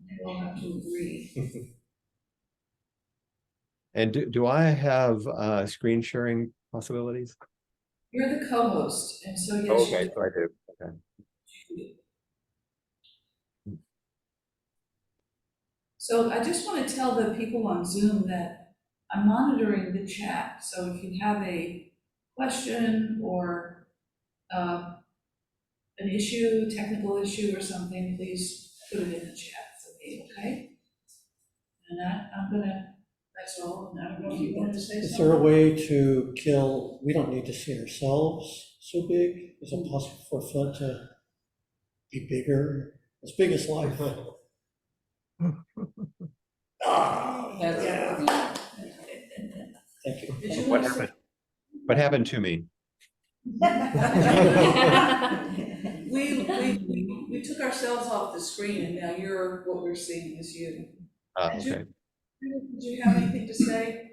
They will have to agree. And do I have screen sharing possibilities? You're the co-host, and so yes, you Okay, so I do. Okay. do. So I just want to tell the people on Zoom that I'm monitoring the chat. So if you have a question or uh, an issue, technical issue or something, please put it in the chat for me, okay? And I'm gonna, that's all. And I don't know if you wanted to say Is there a something. way to kill, we don't need to see ourselves so big? Is it possible for Flint to be bigger, as big as life? Ah, yeah. Thank you. Did you What want to happened? say? What happened to me? We took ourselves off the screen and now what we're seeing is you. Okay. Did you have anything to say?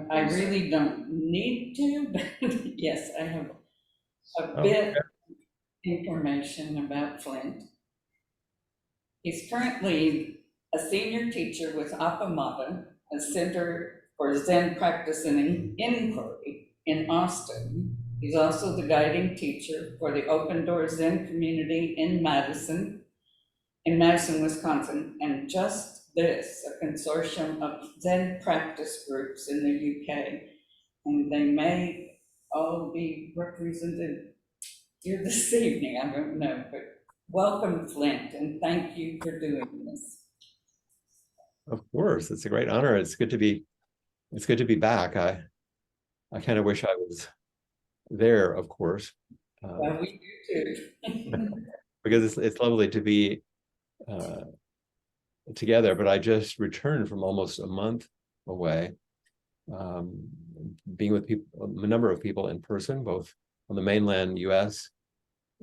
I really don't need to, but yes, I have a Oh, bit of information about Flint. He's currently a senior teacher with Appamada, a center for Zen practice and inquiry in Austin. He's also the guiding teacher for the Open Door Zen community in Madison, Wisconsin, and just this, a consortium of Zen practice groups in the UK. And they may all be represented here this evening, I don't know, but welcome, Flint, and thank you for doing this. of course, it's a great honor. It's good to be back. I kind of wish I was there, of course, Well, we do too. because it's lovely to be together. But I just returned from almost a month away, um, being with people, a number of people in person, both on the mainland U.S.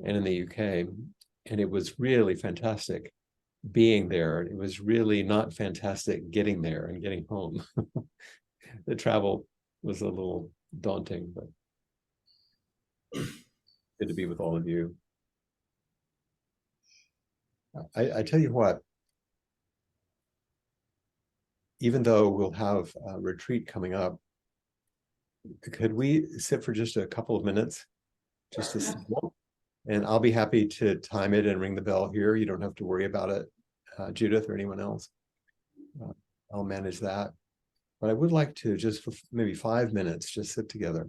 and in the UK, and it was really fantastic being there. It was really not fantastic getting there and getting home. The travel was a little daunting, but good to be with all of you. I tell you what, even though we'll have a retreat coming up, could we sit for just a couple of minutes, just to signal? And I'll be happy to time it and ring the bell here. You don't have to worry about it, Judith or anyone else. I'll manage that. But I would like to just for maybe 5 minutes, just sit together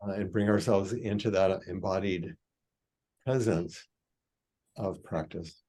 and bring ourselves into that embodied presence of practice.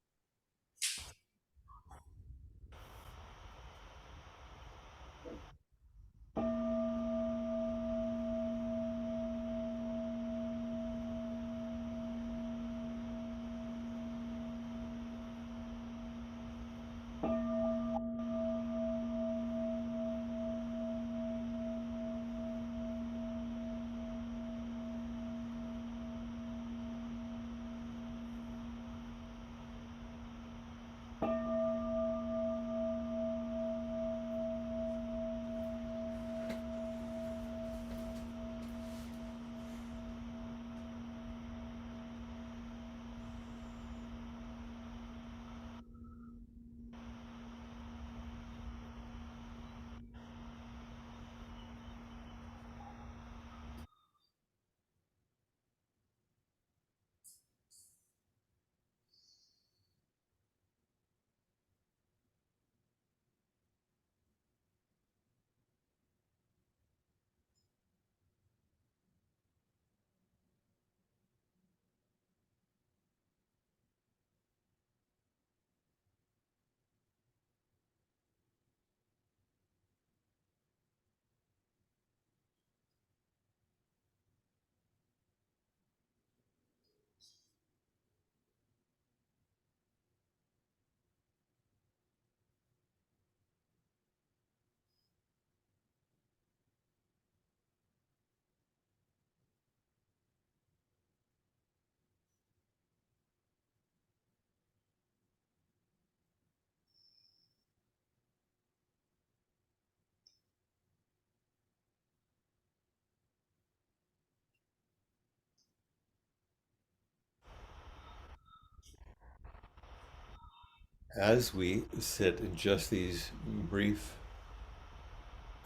as we sit in just these brief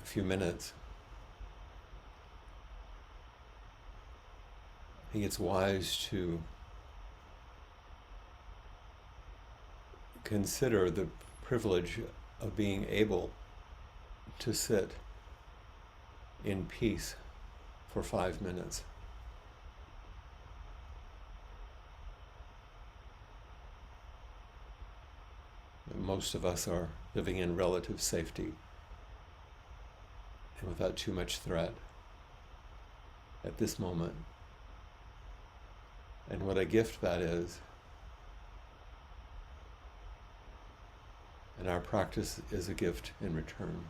few minutes, I think it's wise to consider the privilege of being able to sit in peace for 5 minutes. Most of us are living in relative safety and without too much threat at this moment. And what a gift that is. And our practice is a gift in return.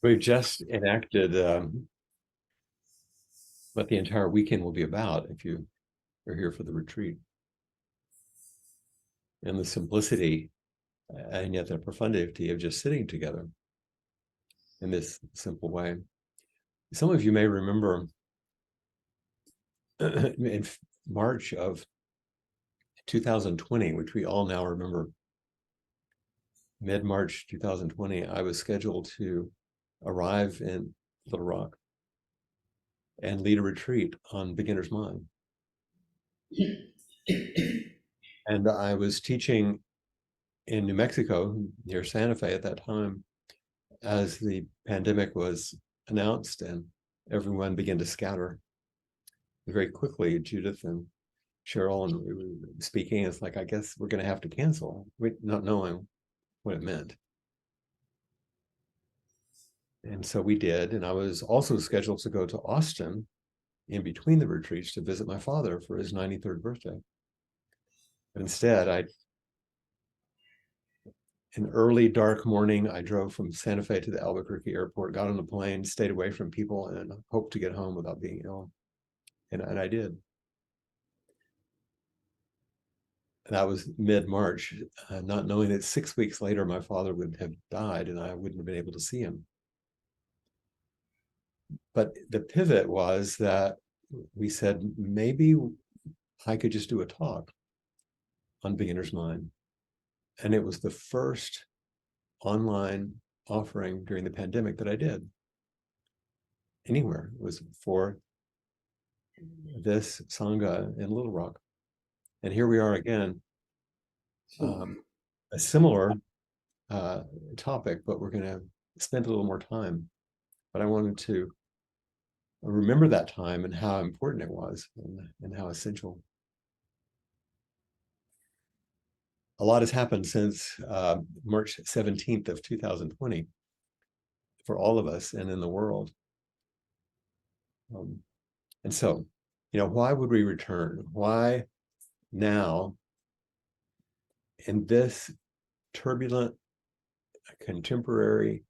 We've just enacted what the entire weekend will be about if you are here for the retreat. And the simplicity and yet the profundity of just sitting together in this simple way. Some of you may remember in March of 2020, which we all now remember, mid-March 2020, I was scheduled to arrive in Little Rock and lead a retreat on beginner's mind. And I was teaching in New Mexico near Santa Fe at that time as the pandemic was announced and everyone began to scatter. Very quickly, Judith and Cheryl and we were speaking, it's like, I guess we're going to have to cancel, not knowing what it meant. And so we did, and I was also scheduled to go to Austin in between the retreats to visit my father for his 93rd birthday. But instead, an early dark morning, I drove from Santa Fe to the Albuquerque airport, got on a plane, stayed away from people, and hoped to get home without being ill. And I did. And that was mid-March, not knowing that 6 weeks later, my father would have died and I wouldn't have been able to see him. But the pivot was that we said, maybe I could just do a talk on beginner's mind. And it was the first online offering during the pandemic that I did anywhere. It was for this Sangha in Little Rock. And here we are again, a similar topic, but we're going to spend a little more time. But I wanted to remember that time and how important it was and how essential. A lot has happened since March 17th of 2020 for all of us and in the world. And so, why would we return? Why now, in this turbulent contemporary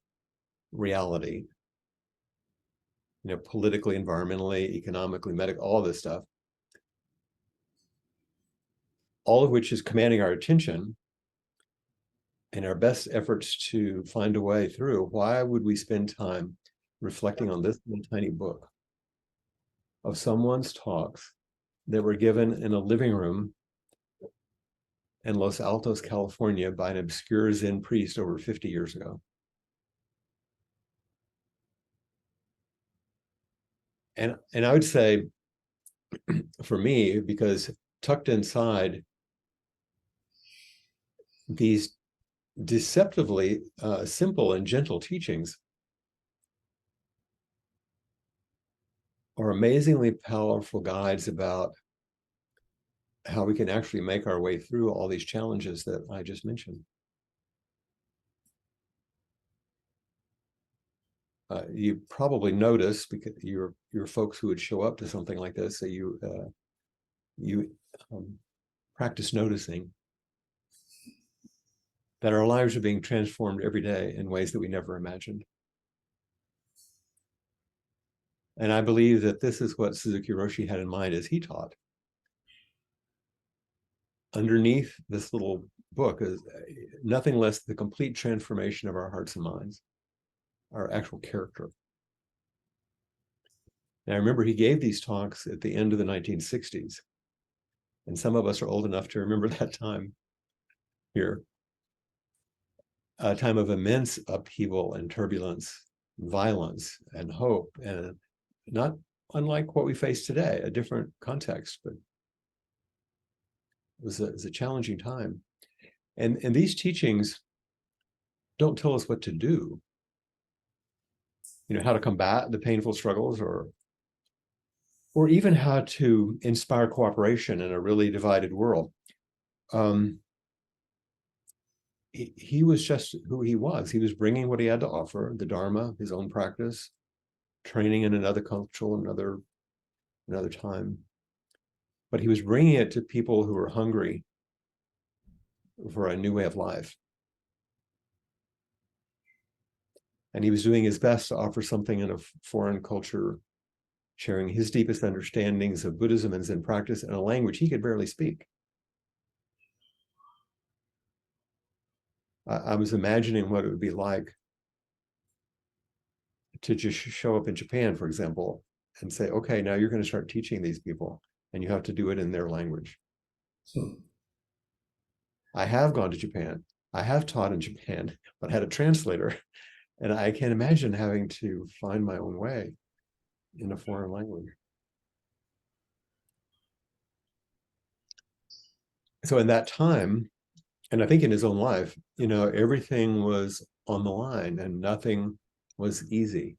reality, politically, environmentally, economically, medically, all this stuff, all of which is commanding our attention and our best efforts to find a way through? Why would we spend time reflecting on this little tiny book of someone's talks that were given in a living room in Los Altos, California by an obscure Zen priest over 50 years ago? And I would say, for me, because tucked inside these deceptively simple and gentle teachings are amazingly powerful guides about how we can actually make our way through all these challenges that I just mentioned. You probably notice, because you're folks who would show up to something like this, that you practice noticing that our lives are being transformed every day in ways that we never imagined. And I believe that this is what Suzuki Roshi had in mind as he taught. Underneath this little book is nothing less than the complete transformation of our hearts and minds, our actual character. And I remember he gave these talks at the end of the 1960s. And some of us are old enough to remember that time here. A time of immense upheaval and turbulence, violence and hope, and not unlike what we face today, a different context, but it was a challenging time. And these teachings don't tell us what to do, how to combat the painful struggles, or even how to inspire cooperation in a really divided world. He was just who he was. He was bringing what he had to offer, the Dharma, his own practice, training in another cultural, another time. But he was bringing it to people who were hungry for a new way of life. And he was doing his best to offer something in a foreign culture, sharing his deepest understandings of Buddhism and Zen practice in a language he could barely speak. I was imagining what it would be like to just show up in Japan, for example, and say, okay, now you're going to start teaching these people, and you have to do it in their language. I have gone to Japan. I have taught in Japan, but I had a translator, and I can't imagine having to find my own way in a foreign language. So in that time, and I think in his own life, everything was on the line and nothing was easy.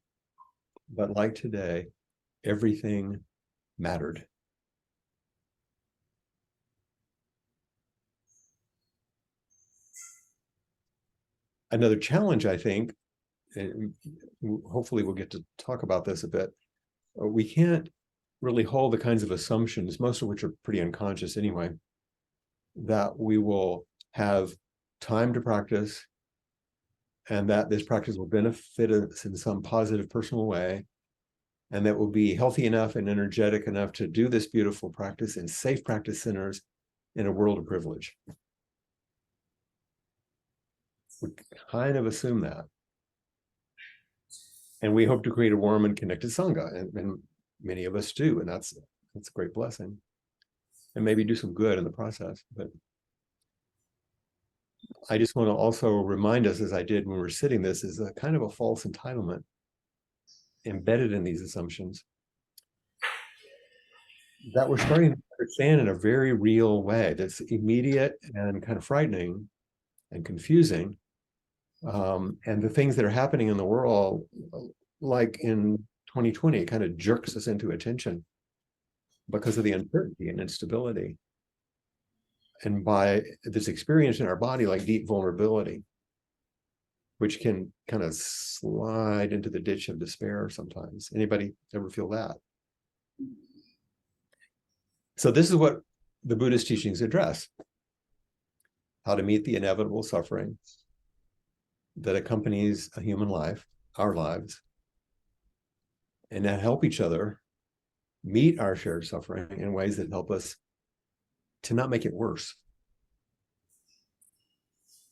But like today, everything mattered. Another challenge, I think, and hopefully we'll get to talk about this a bit, we can't really hold the kinds of assumptions, most of which are pretty unconscious anyway, that we will have time to practice and that this practice will benefit us in some positive personal way, and that we'll be healthy enough and energetic enough to do this beautiful practice in safe practice centers in a world of privilege. We kind of assume that. And we hope to create a warm and connected Sangha, and many of us do, and that's a great blessing. And maybe do some good in the process. But I just want to also remind us, as I did when we were sitting, this is a kind of a false entitlement embedded in these assumptions that we're starting to understand in a very real way that's immediate and kind of frightening and confusing. And the things that are happening in the world, like in 2020, kind of jerks us into attention because of the uncertainty and instability. And by this experience in our body, like deep vulnerability, which can kind of slide into the ditch of despair sometimes. Anybody ever feel that? So this is what the Buddhist teachings address: how to meet the inevitable suffering that accompanies a human life, our lives, and to help each other meet our shared suffering in ways that help us to not make it worse.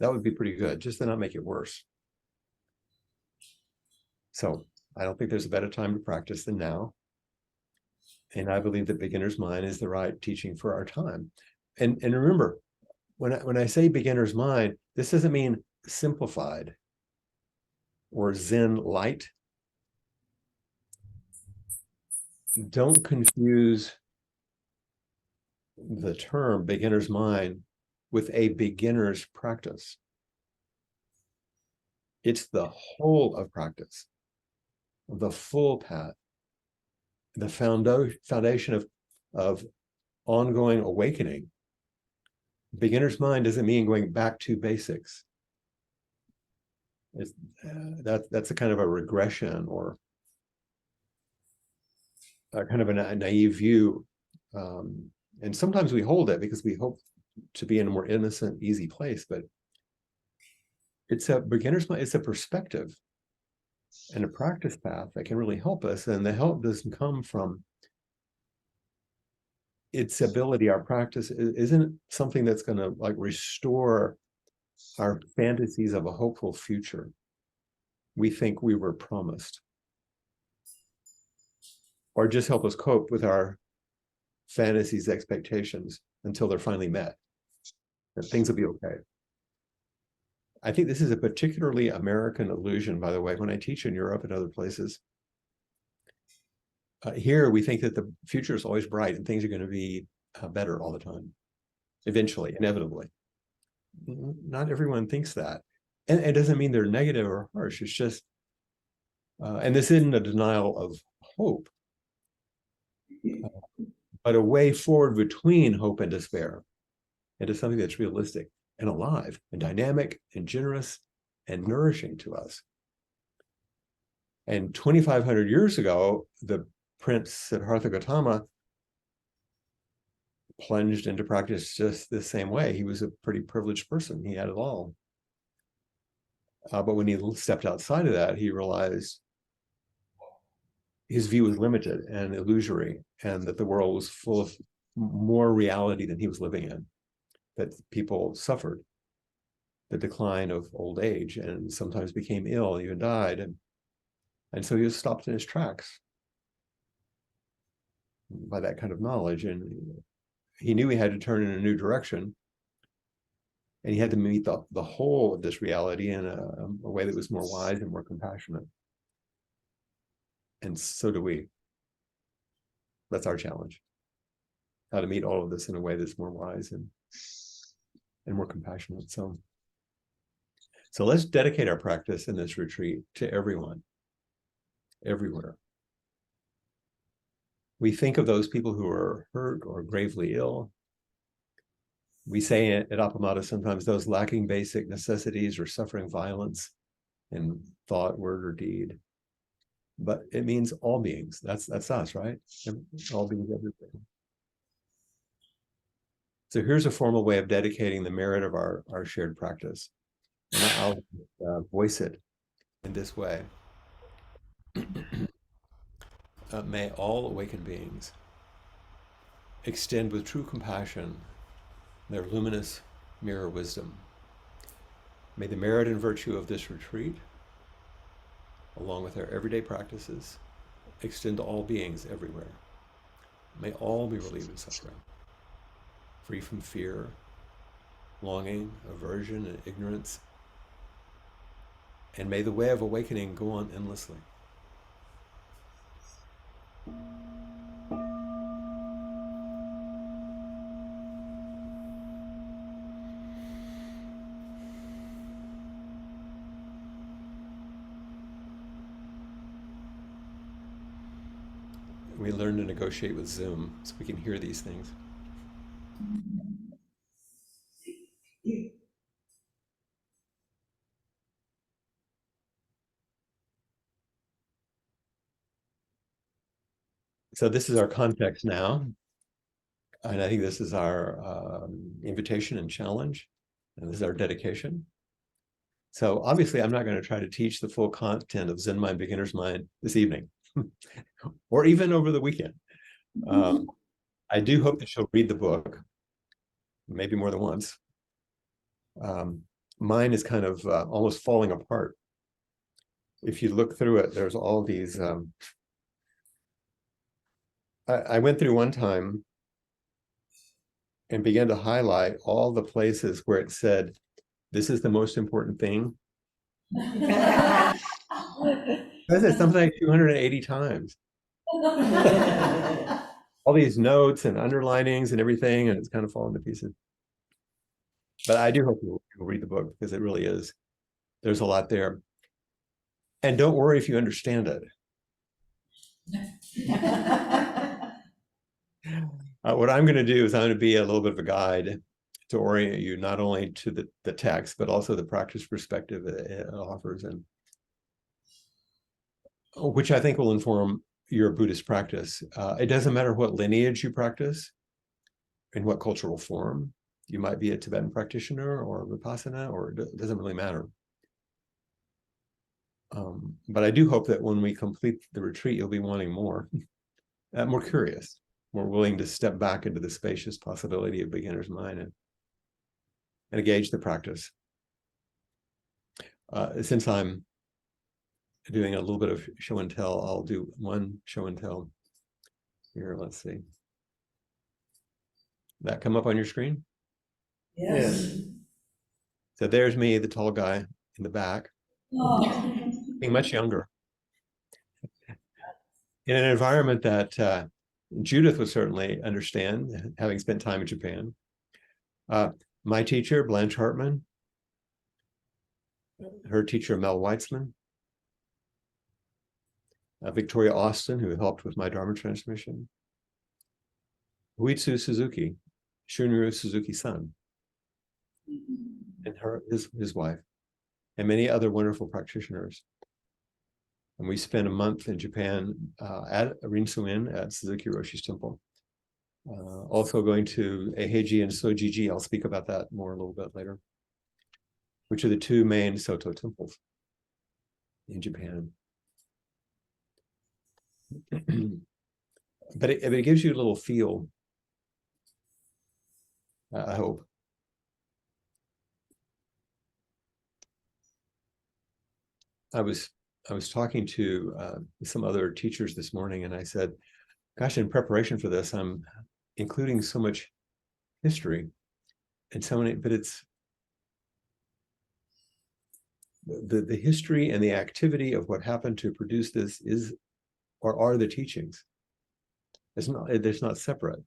That would be pretty good, just to not make it worse. So I don't think there's a better time to practice than now. And I believe that beginner's mind is the right teaching for our time. And remember, when I say beginner's mind, this doesn't mean simplified or Zen light. Don't confuse the term beginner's mind with a beginner's practice. It's the whole of practice, the full path, the foundation of ongoing awakening. Beginner's mind doesn't mean going back to basics. That's a kind of a regression or a kind of a naive view. And sometimes we hold it because we hope to be in a more innocent, easy place, but it's a beginner's mind, it's a perspective and a practice path that can really help us. And the help doesn't come from its ability. Our practice isn't something that's going to like restore our fantasies of a hopeful future we think we were promised, or just help us cope with our fantasies, expectations until they're finally met, that things will be okay. I think this is a particularly American illusion, by the way, when I teach in Europe and other places. Here, we think that the future is always bright and things are going to be better all the time, eventually, inevitably. Not everyone thinks that. And it doesn't mean they're negative or harsh. It's just, and this isn't a denial of hope, but a way forward between hope and despair into something that's realistic and alive and dynamic and generous and nourishing to us. And 2,500 years ago, the Prince Siddhartha Gautama plunged into practice just the same way. He was a pretty privileged person. He had it all. But when he stepped outside of that, he realized his view was limited and illusory, and that the world was full of more reality than he was living in, that people suffered the decline of old age and sometimes became ill and even died. And so he was stopped in his tracks by that kind of knowledge. And he knew he had to turn in a new direction. And he had to meet the whole of this reality in a way that was more wise and more compassionate. And so do we. That's our challenge. How to meet all of this in a way that's more wise and more compassionate. So let's dedicate our practice in this retreat to everyone, everywhere. We think of those people who are hurt or gravely ill. We say at Appamada sometimes those lacking basic necessities or suffering violence. in thought, word, or deed. But it means all beings. That's us, right? All beings, everything. So here's a formal way of dedicating the merit of our shared practice. And I'll voice it in this way. May all awakened beings extend with true compassion their luminous mirror wisdom. May the merit and virtue of this retreat, along with our everyday practices, extend to all beings everywhere. May all be relieved of suffering, free from fear, longing, aversion, and ignorance. And may the way of awakening go on endlessly. We learn to negotiate with Zoom so we can hear these things. So this is our context now. And I think this is our invitation and challenge. And this is our dedication. So obviously, I'm not going to try to teach the full content of Zen Mind, Beginner's Mind this evening, or even over the weekend. I do hope that you'll read the book, maybe more than once. Mine is kind of almost falling apart. If you look through it, there's all these. I went through one time and began to highlight all the places where it said, this is the most important thing. I said something like 280 times. All these notes and underlinings and everything, and it's kind of falling to pieces. But I do hope you'll read the book, because it really is. There's a lot there. And don't worry if you understand it. What I'm going to do is I'm going to be a little bit of a guide to orient you not only to the text, but also the practice perspective it offers, and which I think will inform your Buddhist practice. It doesn't matter what lineage you practice, in what cultural form. You might be a Tibetan practitioner or Vipassana, or it doesn't really matter. But I do hope that when we complete the retreat, you'll be wanting more, more curious, more willing to step back into the spacious possibility of beginner's mind and engage the practice. Since I'm doing a little bit of show and tell, I'll do one show and tell here. Let's see. That come up on your screen? Yes. So there's me, the tall guy in the back, being much younger, in an environment that Judith would certainly understand, having spent time in Japan. My teacher, Blanche Hartman, her teacher, Mel Weitzman, Victoria Austin, who helped with my Dharma transmission, Huitsu Suzuki, Shunryu Suzuki's son, and his wife, and many other wonderful practitioners. And we spent a month in Japan at Rinsu-in at Suzuki Roshi's temple. Also going to Eiheiji and Sojiji. I'll speak about that more a little bit later, which are the two main Soto temples in Japan. But it gives you a little feel, I hope. I was talking to some other teachers this morning, and I said, gosh, in preparation for this, I'm including so much history and so many, but it's the history and the activity of what happened to produce this is, or are the teachings. It's not separate.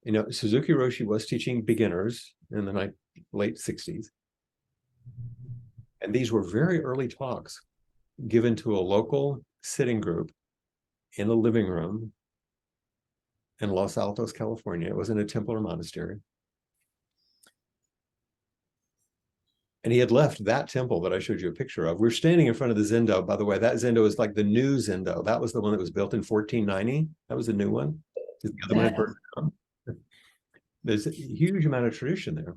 You know, Suzuki Roshi was teaching beginners in the late 60s. And these were very early talks given to a local sitting group in a living room in Los Altos, California. It was in a temple or monastery. And he had left that temple that I showed you a picture of. We're standing in front of the Zendo, by the way. That Zendo is like the new Zendo. That was the one that was built in 1490. That was the new one. The other one had burned down. There's a huge amount of tradition there.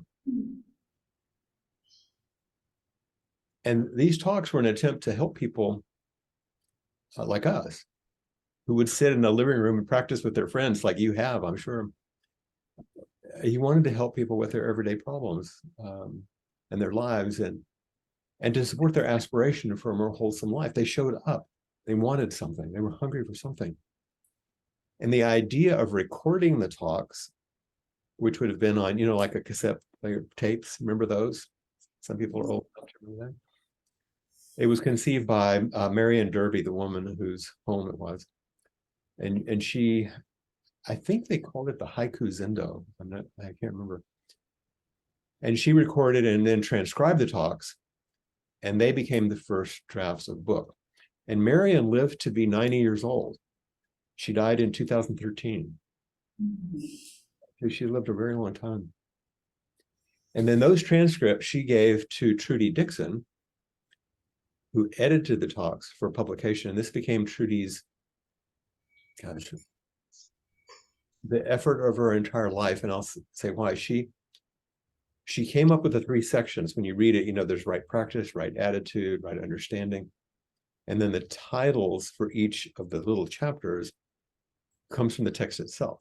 And these talks were an attempt to help people like us, who would sit in a living room and practice with their friends like you have, I'm sure. He wanted to help people with their everyday problems and their lives, and to support their aspiration for a more wholesome life. They showed up. They wanted something. They were hungry for something. And the idea of recording the talks, which would have been on, like a cassette player tapes, remember those? Some people are old enough to remember that. It was conceived by Marion Derby, the woman whose home it was. And she, I think they called it the Haiku Zendo. I can't remember. And she recorded and then transcribed the talks, and they became the first drafts of the book. And Marion lived to be 90 years old. She died in 2013. So she lived a very long time. And then those transcripts she gave to Trudy Dixon, who edited the talks for publication. And this became Trudy's, gosh, the effort of her entire life. And I'll say why. She came up with the 3 sections. When you read it, there's right practice, right attitude, right understanding. And then the titles for each of the little chapters comes from the text itself.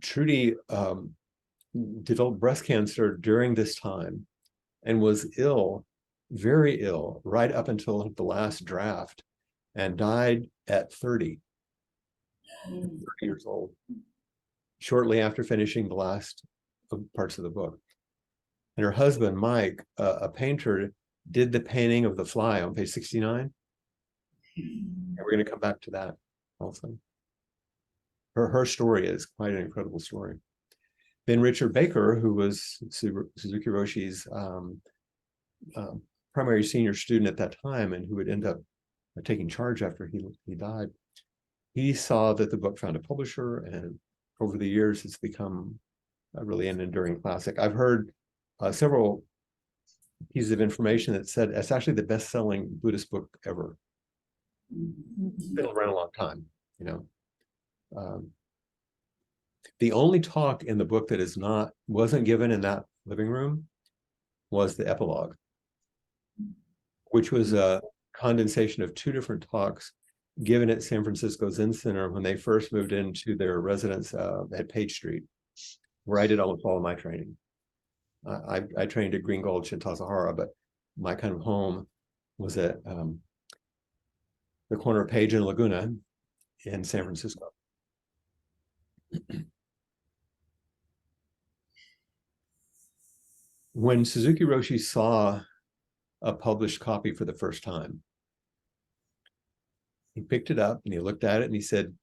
Trudy developed breast cancer during this time and was ill, very ill, right up until the last draft, and died at 30 years old, shortly after finishing the last parts of the book. And her husband, Mike, a painter, did the painting of the fly on page 69. And we're going to come back to that also. Her story is quite an incredible story. Then Richard Baker, who was Suzuki Roshi's primary senior student at that time, and who would end up taking charge after he died, he saw that the book found a publisher, and over the years it's become really an enduring classic. I've heard several pieces of information that said it's actually the best-selling Buddhist book ever. It's been around a long time, the only talk in the book that wasn't given in that living room was the epilogue, which was a condensation of 2 different talks given at San Francisco Zen Center when they first moved into their residence at Page Street, where I did almost all of my training. I trained at Green Gulch and Tassajara, but my kind of home was at the corner of Page and Laguna in San Francisco. When Suzuki Roshi saw a published copy for the first time, he picked it up and he looked at it and he said,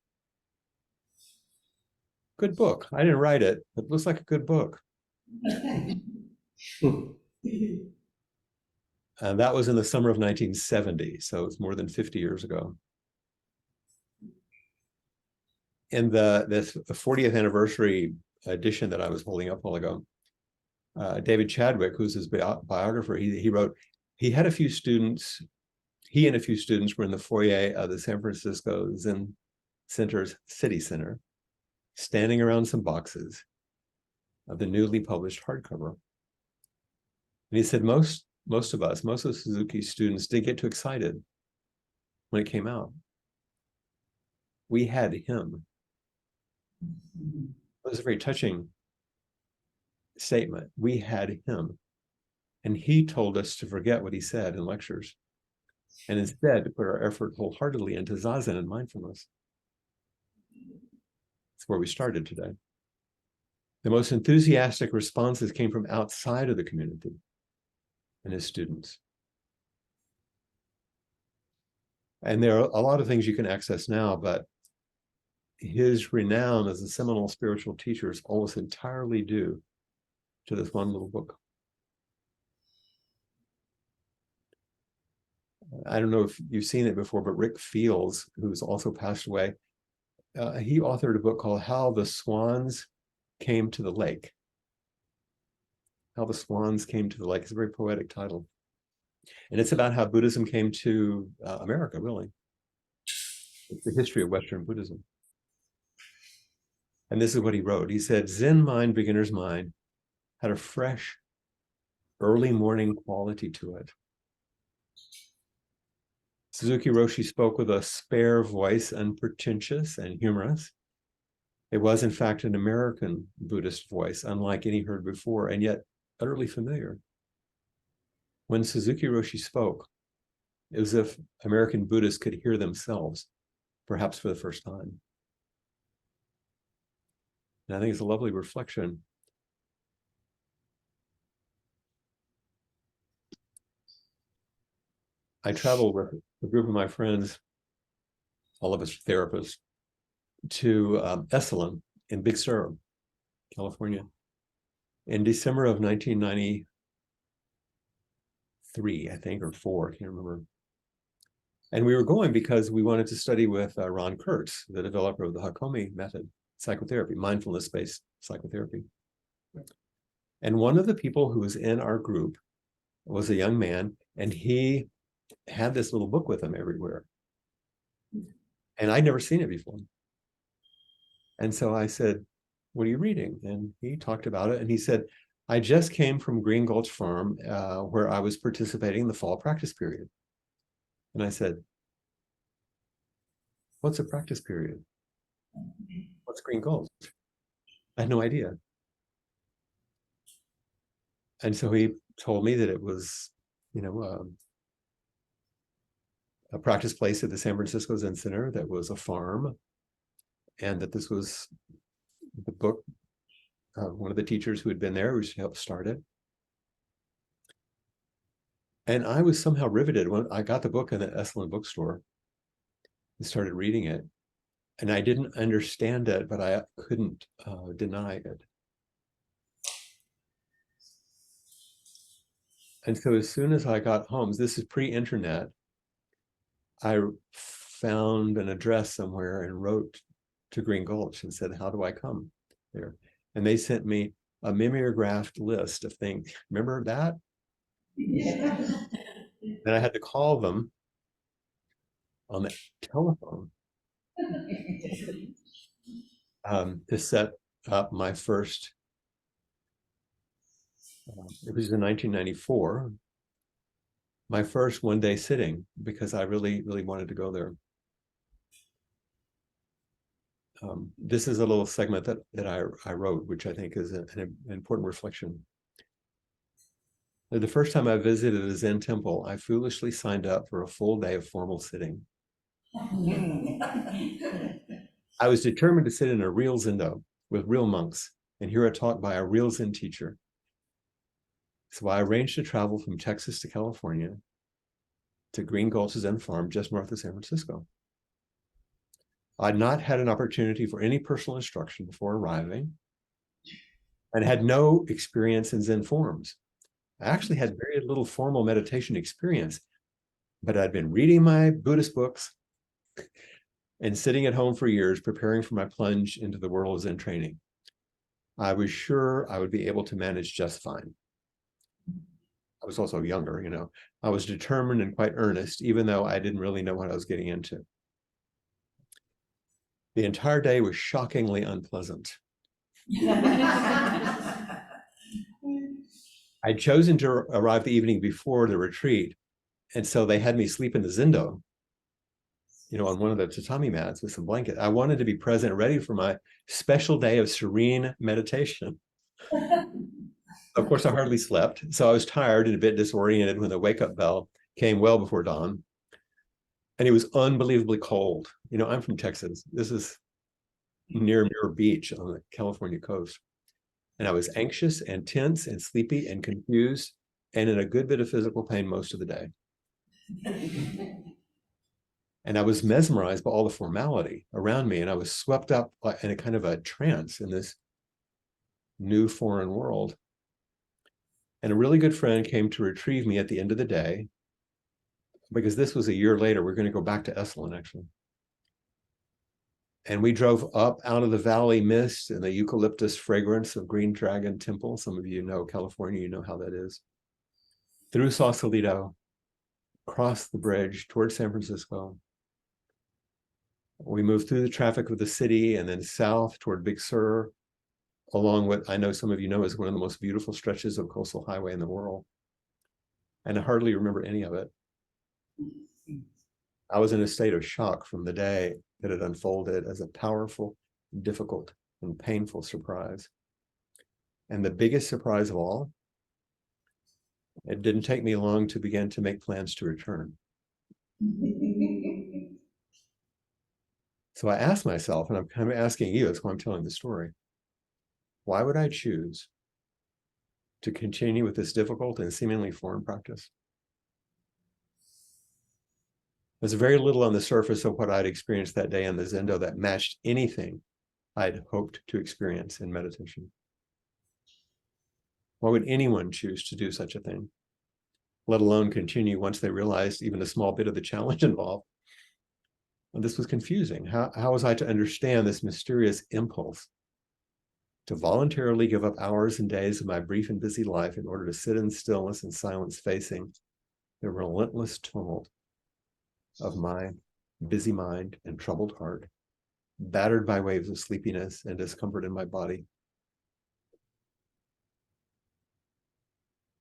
"Good book. I didn't write it, but it looks like a good book." And that was in the summer of 1970, so it's more than 50 years ago. In the 40th anniversary edition that I was holding up a while ago, David Chadwick, who's his biographer, he wrote, he and a few students were in the foyer of the San Francisco Zen Center's City Center, standing around some boxes of the newly published hardcover. And he said most of Suzuki's students didn't get too excited when it came out. We had him. It was a very touching statement. We had him. And he told us to forget what he said in lectures, and instead to put our effort wholeheartedly into Zazen and mindfulness. That's where we started today. The most enthusiastic responses came from outside of the community and his students. And there are a lot of things you can access now, but his renown as a seminal spiritual teacher is almost entirely due to this one little book. I don't know if you've seen it before, but Rick Fields, who's also passed away, he authored a book called How the Swans Came to the Lake. How the Swans Came to the Lake. It's a very poetic title. And it's about how Buddhism came to America, really. It's the history of Western Buddhism. And this is what he wrote. He said, Zen mind, beginner's mind, had a fresh, early morning quality to it. Suzuki Roshi spoke with a spare voice, unpretentious and humorous. It was, in fact, an American Buddhist voice, unlike any heard before, and yet utterly familiar. When Suzuki Roshi spoke, it was as if American Buddhists could hear themselves, perhaps for the first time. And I think it's a lovely reflection. I traveled with a group of my friends, all of us therapists, to Esalen in Big Sur, California, in December of 1993, I think, or 4, I can't remember. And we were going because we wanted to study with Ron Kurtz, the developer of the Hakomi method, psychotherapy, mindfulness-based psychotherapy. And one of the people who was in our group was a young man, and he had this little book with him everywhere. And I'd never seen it before. And so I said, what are you reading? And he talked about it. And he said, I just came from Green Gulch Farm, where I was participating in the fall practice period. And I said, what's a practice period? What's Green Gulch? I had no idea. And so he told me that it was, a practice place at the San Francisco Zen Center that was a farm, and that this was the book, one of the teachers who had been there, who helped start it. And I was somehow riveted when I got the book in the Esalen bookstore and started reading it. And I didn't understand it, but I couldn't deny it. And so as soon as I got home, this is pre-internet, I found an address somewhere and wrote to Green Gulch and said, how do I come there? And they sent me a mimeographed list of things. Remember that? Yeah. Then I had to call them on the telephone to set up my first, it was in 1994, my first one-day sitting, because I really, really wanted to go there. This is a little segment that I wrote, which I think is an important reflection. The first time I visited a Zen temple, I foolishly signed up for a full day of formal sitting. I was determined to sit in a real Zendo with real monks and hear a talk by a real Zen teacher. So I arranged to travel from Texas to California to Green Gulch Zen Farm just north of San Francisco. I'd not had an opportunity for any personal instruction before arriving and had no experience in Zen forms. I actually had very little formal meditation experience, but I'd been reading my Buddhist books and sitting at home for years, preparing for my plunge into the world of Zen training. I was sure I would be able to manage just fine. I was also younger, I was determined and quite earnest, even though I didn't really know what I was getting into. The entire day was shockingly unpleasant. I'd chosen to arrive the evening before the retreat, and so they had me sleep in the Zendo, on one of the tatami mats with some blanket. I wanted to be present, ready for my special day of serene meditation. Of course, I hardly slept, so I was tired and a bit disoriented when the wake-up bell came well before dawn. And it was unbelievably cold. I'm from Texas. This is near Muir Beach on the California coast. And I was anxious and tense and sleepy and confused and in a good bit of physical pain most of the day. And I was mesmerized by all the formality around me, and I was swept up in a kind of a trance in this new foreign world. And a really good friend came to retrieve me at the end of the day, because this was a year later. We're going to go back to Esalen, actually. And we drove up out of the valley mist and the eucalyptus fragrance of Green Dragon Temple. Some of you know California, you know how that is. Through Sausalito, across the bridge towards San Francisco. We moved through the traffic of the city and then south toward Big Sur, along what I know some of you know is one of the most beautiful stretches of coastal highway in the world. And I hardly remember any of it. I was in a state of shock from the day that it unfolded as a powerful, difficult, and painful surprise. And the biggest surprise of all, it didn't take me long to begin to make plans to return. So I asked myself, and I'm kind of asking you, that's why I'm telling the story. Why would I choose to continue with this difficult and seemingly foreign practice? There's very little on the surface of what I'd experienced that day in the Zendo that matched anything I'd hoped to experience in meditation. Why would anyone choose to do such a thing, let alone continue once they realized even a small bit of the challenge involved? And this was confusing. How was I to understand this mysterious impulse to voluntarily give up hours and days of my brief and busy life in order to sit in stillness and silence, facing the relentless tumult of my busy mind and troubled heart, battered by waves of sleepiness and discomfort in my body?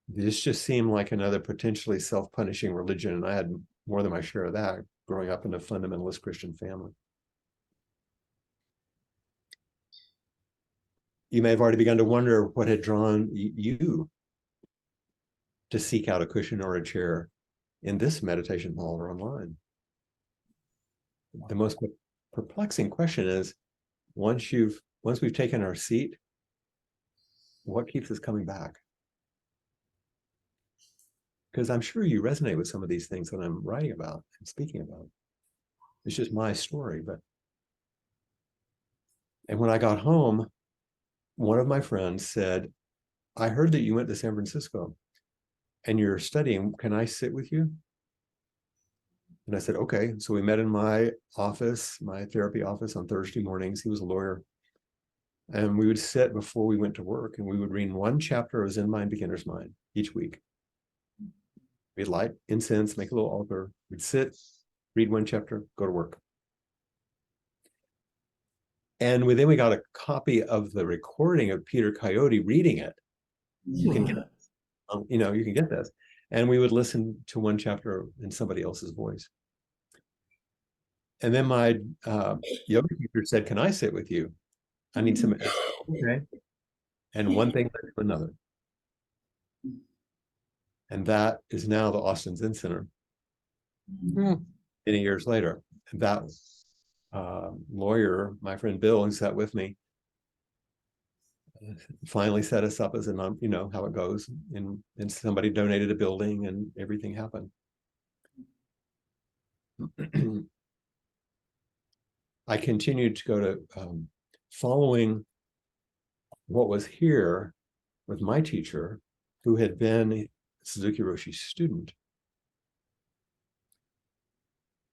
This just seemed like another potentially self-punishing religion, and I had more than my share of that growing up in a fundamentalist Christian family. You may have already begun to wonder what had drawn you to seek out a cushion or a chair in this meditation hall or online. The most perplexing question is, once we've taken our seat, what keeps us coming back? Because I'm sure you resonate with some of these things that I'm writing about and speaking about. It's just my story. And when I got home, one of my friends said, I heard that you went to San Francisco and you're studying. Can I sit with you? And I said, okay. So we met in my office, my therapy office, on Thursday mornings. He was a lawyer. And we would sit before we went to work, and we would read one chapter of Zen Mind, Beginner's Mind each week. We'd light incense, make a little altar. We'd sit, read one chapter, go to work. And then we got a copy of the recording of Peter Coyote reading it. You can get, you can get this. And we would listen to one chapter in somebody else's voice. And then my yoga teacher said, can I sit with you? I need some, okay. And one thing led to another. And that is now the Austin Zen Center. Many years later. And that lawyer, my friend Bill, who sat with me, finally set us up as a non, how it goes. And somebody donated a building and everything happened. I continued to go to following what was here with my teacher, who had been Suzuki Roshi's student.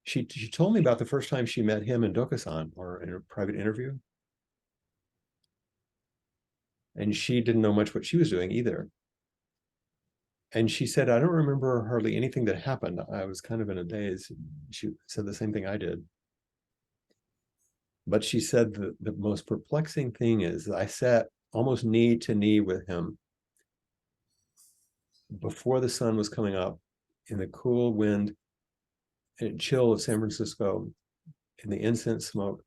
She told me about the first time she met him in Dokusan, or in a private interview. And she didn't know much what she was doing either. And she said, I don't remember hardly anything that happened. I was kind of in a daze. She said the same thing I did. But she said the most perplexing thing is I sat almost knee to knee with him before the sun was coming up, in the cool wind and chill of San Francisco, in the incense smoke.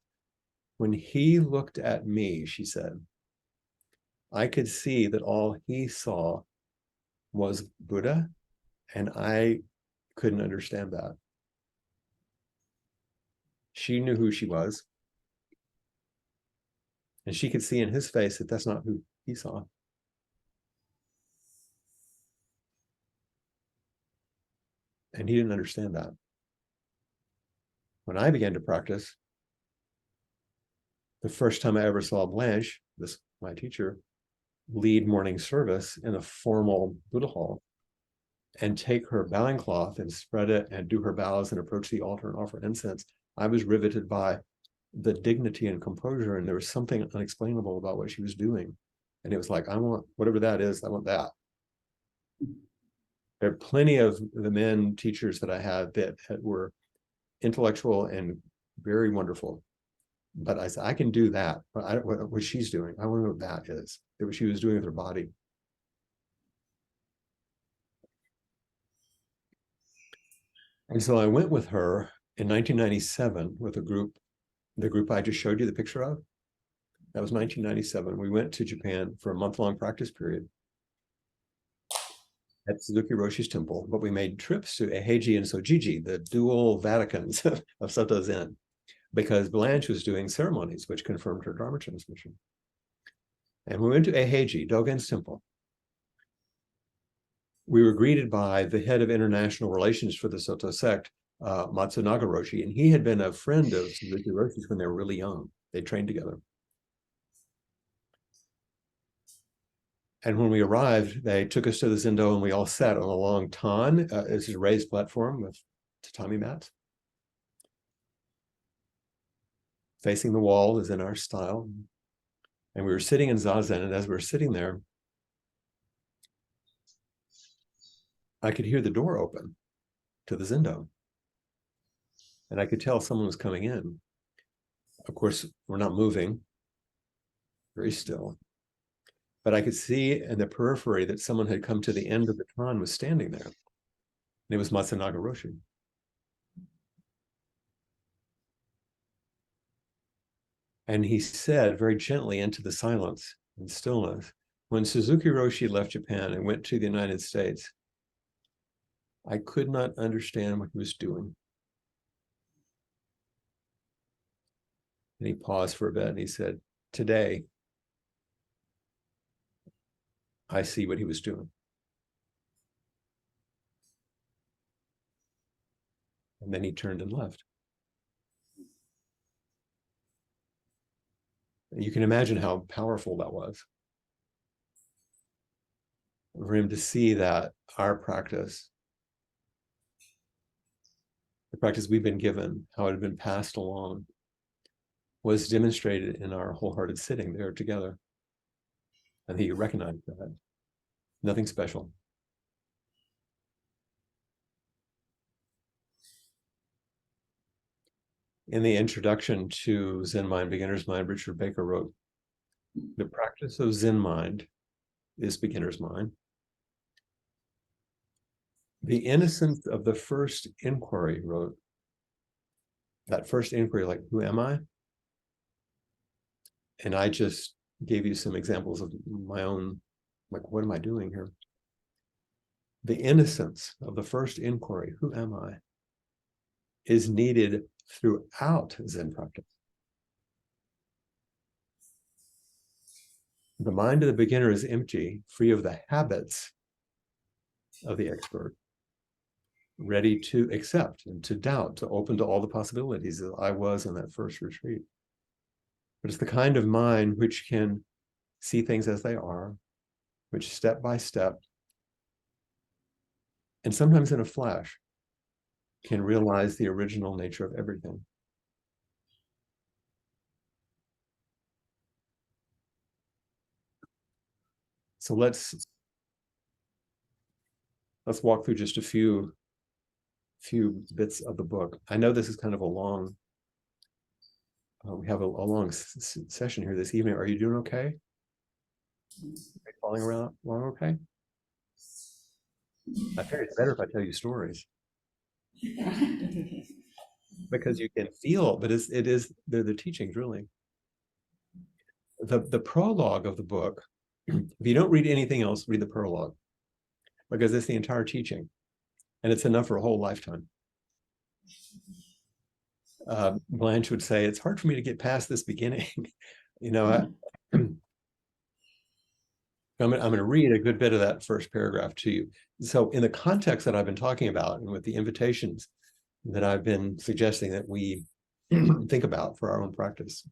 When he looked at me, she said, I could see that all he saw was Buddha, and I couldn't understand that. She knew who she was, and she could see in his face that that's not who he saw. And he didn't understand that. When I began to practice, the first time I ever saw Blanche, my teacher, lead morning service in a formal Buddha hall and take her bowing cloth and spread it and do her bows and approach the altar and offer incense, I was riveted by the dignity and composure, and there was something unexplainable about what she was doing. And it was like, I want whatever that is, I want that. There are plenty of the men teachers that I had that were intellectual and very wonderful. But I said, I can do that. But what she's doing, I want to know what that is. What she was doing with her body. And so I went with her in 1997 with a group, the group I just showed you the picture of. That was 1997. We went to Japan for a month-long practice period at Suzuki Roshi's temple, but we made trips to Eheiji and Sojiji, the dual Vaticans of Soto Zen, because Blanche was doing ceremonies which confirmed her Dharma transmission. And we went to Eheiji, Dogen's temple. We were greeted by the head of international relations for the Soto sect, Matsunaga Roshi, and he had been a friend of Suzuki Roshi's when they were really young. They trained together. And when we arrived, they took us to the Zendo and we all sat on a long tan. It's a raised platform with tatami mats. Facing the wall is in our style. And we were sitting in Zazen, and as we were sitting there, I could hear the door open to the Zendo. And I could tell someone was coming in. Of course, we're not moving, very still. But I could see in the periphery that someone had come to the end of the tan, was standing there. And it was Matsunaga Roshi. And he said very gently into the silence and stillness, when Suzuki Roshi left Japan and went to the United States, I could not understand what he was doing. And he paused for a bit and he said, today, I see what he was doing. And then he turned and left. You can imagine how powerful that was for him to see that our practice, the practice we've been given, how it had been passed along, was demonstrated in our wholehearted sitting there together. And he recognized that. Nothing special. In the introduction to Zen Mind, Beginner's Mind, Richard Baker wrote, the practice of Zen Mind is beginner's mind. The innocence of the first inquiry, wrote, that first inquiry, like, who am I? And I just gave you some examples of my own, like, what am I doing here? The innocence of the first inquiry, who am I, is needed throughout Zen practice. The mind of the beginner is empty, free of the habits of the expert, ready to accept and to doubt, to open to all the possibilities that I was in that first retreat. But it's the kind of mind which can see things as they are, which step by step, and sometimes in a flash, can realize the original nature of everything. So let's walk through just a few bits of the book. I know this is kind of a long, we have a long session here this evening. Are you doing okay? Are you following around along okay? I figure it's better if I tell you stories. Because you can feel, but they're the teachings, really. The prologue of the book, if you don't read anything else, read the prologue, because it's the entire teaching, and it's enough for a whole lifetime. Blanche would say, it's hard for me to get past this beginning. You know, I'm going to read a good bit of that first paragraph to you. So in the context that I've been talking about, and with the invitations that I've been suggesting that we think about for our own practice,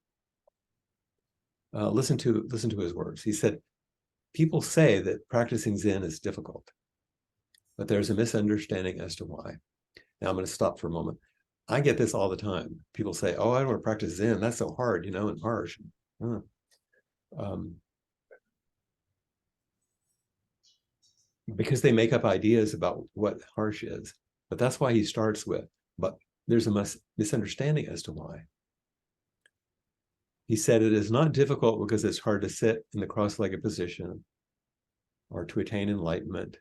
listen to his words. He said, people say that practicing Zen is difficult, but there's a misunderstanding as to why. Now I'm going to stop for a moment. I get this all the time. People say, oh, I don't want to practice Zen. That's so hard, you know, and harsh. Because they make up ideas about what harsh is. But that's why he starts with, but there's a misunderstanding as to why. He said it is not difficult because it's hard to sit in the cross-legged position or to attain enlightenment,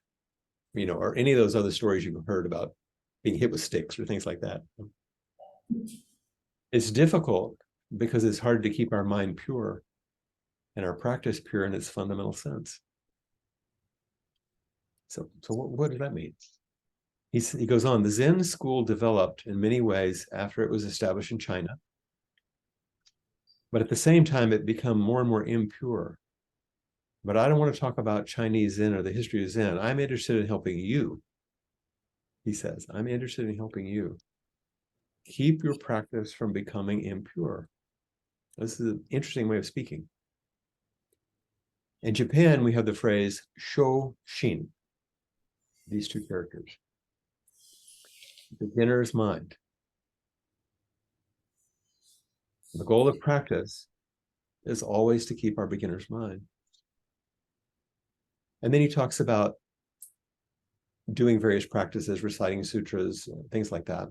you know, or any of those other stories you've heard about being hit with sticks or things like that. It's difficult because it's hard to keep our mind pure and our practice pure in its fundamental sense. So what does that mean? He goes on, the Zen school developed in many ways after it was established in China. But at the same time, it became more and more impure. But I don't want to talk about Chinese Zen or the history of Zen. I'm interested in helping you. He says, I'm interested in helping you. Keep your practice from becoming impure. This is an interesting way of speaking. In Japan, we have the phrase sho shin, these two characters. Beginner's mind. The goal of practice is always to keep our beginner's mind. And then he talks about doing various practices, reciting sutras, things like that.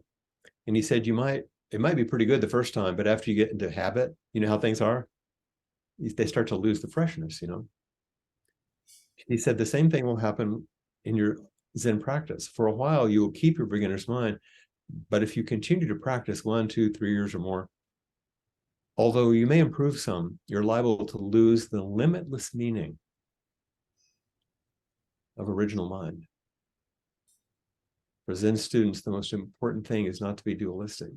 And he said, it might be pretty good the first time, but after you get into habit, you know how things are, they start to lose the freshness, you know. He said the same thing will happen in your Zen practice. For a while, you will keep your beginner's mind, but if you continue to practice 1, 2, 3 years or more, although you may improve some, you're liable to lose the limitless meaning of original mind. For Zen students, the most important thing is not to be dualistic.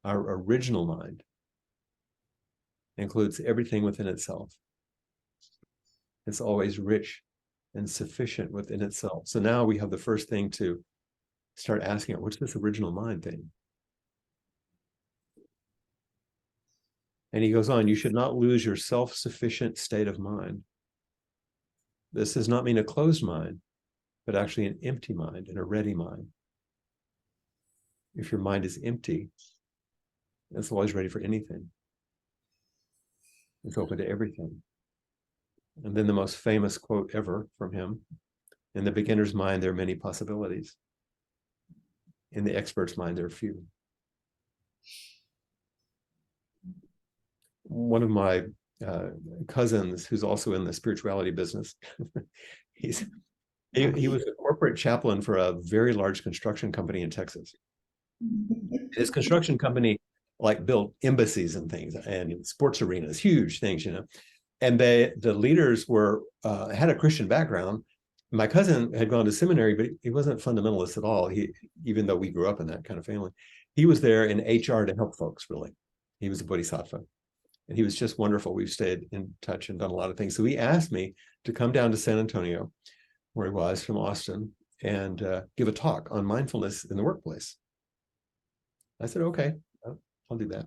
Our original mind includes everything within itself. It's always rich and sufficient within itself. So now we have the first thing to start asking, what's this original mind thing? And he goes on, you should not lose your self-sufficient state of mind. This does not mean a closed mind, but actually an empty mind and a ready mind. If your mind is empty, it's always ready for anything. It's open to everything. And then the most famous quote ever from him, in the beginner's mind, there are many possibilities. In the expert's mind, there are few. One of my cousins, who's also in the spirituality business, he was a corporate chaplain for a very large construction company in Texas. His construction company like built embassies and things and sports arenas, huge things, you know. And the leaders were had a Christian background. My cousin had gone to seminary, but he wasn't fundamentalist at all. Even though we grew up in that kind of family, he was there in HR to help folks, really. He was a bodhisattva. And he was just wonderful. We've stayed in touch and done a lot of things. So he asked me to come down to San Antonio, where he was from Austin, and give a talk on mindfulness in the workplace. I said, okay, I'll do that.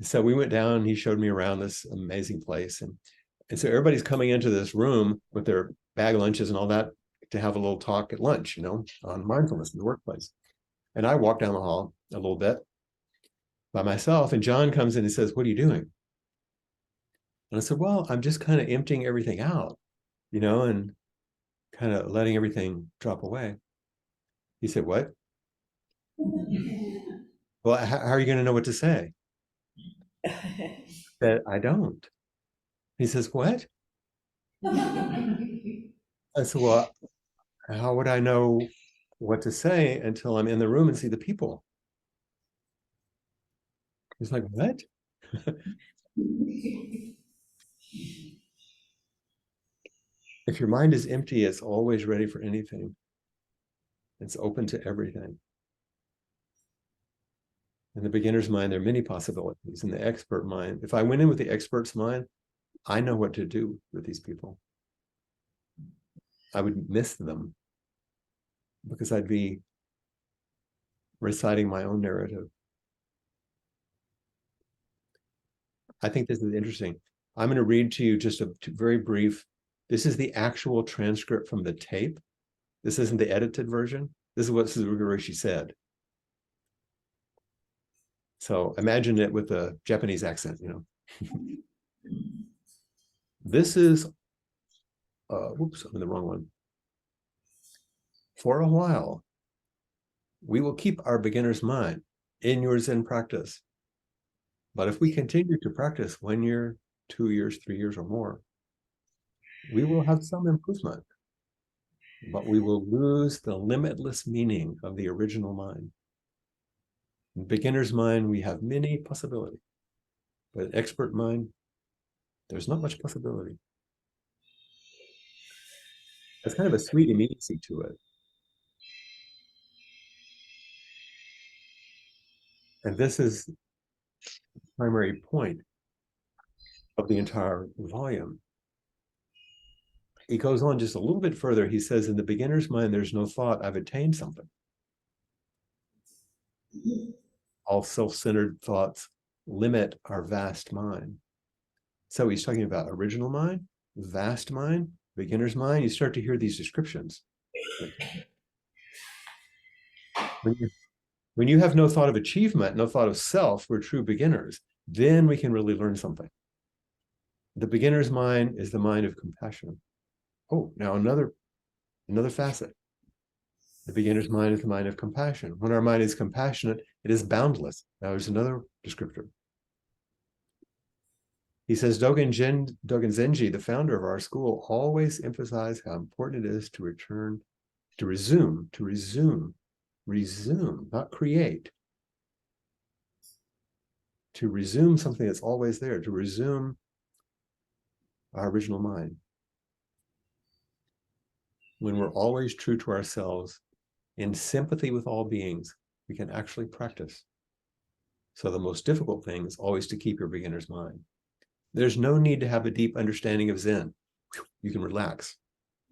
So we went down and he showed me around this amazing place. And so everybody's coming into this room with their bag lunches and all that to have a little talk at lunch, you know, on mindfulness in the workplace. And I walked down the hall a little bit by myself, and John comes in and says, what are you doing? And I said, well, I'm just kind of emptying everything out, you know, and kind of letting everything drop away. He said, what? Well, how are you going to know what to say? That I don't. He says, what? I said, well, how would I know what to say until I'm in the room and see the people? He's like, what? If your mind is empty, it's always ready for anything. It's open to everything. In the beginner's mind, there are many possibilities. In the expert mind, if I went in with the expert's mind, I know what to do with these people. I would miss them because I'd be reciting my own narrative. I think this is interesting. I'm going to read to you just a very brief. This is the actual transcript from the tape. This isn't the edited version. This is what Suzuki Roshi said. So imagine it with a Japanese accent, you know. This is, whoops, I'm in the wrong one. For a while, we will keep our beginner's mind in your Zen practice. But if we continue to practice 1 year, 2 years, 3 years or more, we will have some improvement, but we will lose the limitless meaning of the original mind. In beginner's mind, we have many possibilities, but in expert mind, there's not much possibility. There's kind of a sweet immediacy to it. And this is the primary point of the entire volume. He goes on just a little bit further. He says, in the beginner's mind, there's no thought, I've attained something. All self-centered thoughts limit our vast mind. So he's talking about original mind, vast mind, beginner's mind. You start to hear these descriptions. When you have no thought of achievement, no thought of self, we're true beginners. Then we can really learn something. The beginner's mind is the mind of compassion. Oh, now another facet. The beginner's mind is the mind of compassion. When our mind is compassionate, it is boundless. Now there's another descriptor. He says, Dogen Zenji, the founder of our school, always emphasized how important it is to resume, not create. To resume something that's always there, to resume our original mind. When we're always true to ourselves, in sympathy with all beings, we can actually practice. So the most difficult thing is always to keep your beginner's mind. There's no need to have a deep understanding of Zen. You can relax.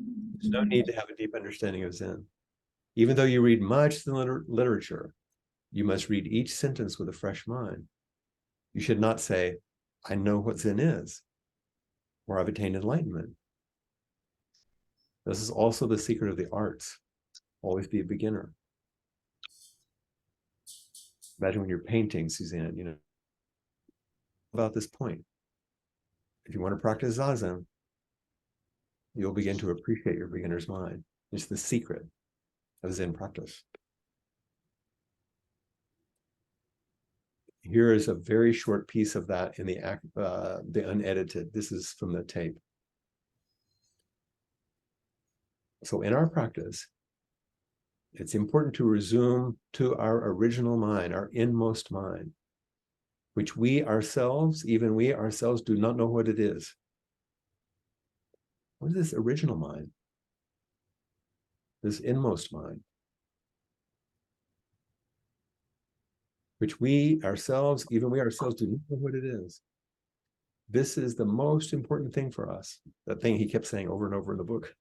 There's no need to have a deep understanding of Zen. Even though you read much literature, you must read each sentence with a fresh mind. You should not say, I know what Zen is, or I've attained enlightenment. This is also the secret of the arts. Always be a beginner. Imagine when you're painting, Suzanne, you know, about this point. If you want to practice Zazen, you'll begin to appreciate your beginner's mind. It's the secret of Zen practice. Here is a very short piece of that in the unedited. This is from the tape. So in our practice, it's important to resume to our original mind, our inmost mind, which we ourselves, even we ourselves, do not know what it is. What is this original mind? This inmost mind, which we ourselves, even we ourselves, do not know what it is. This is the most important thing for us. That thing he kept saying over and over in the book.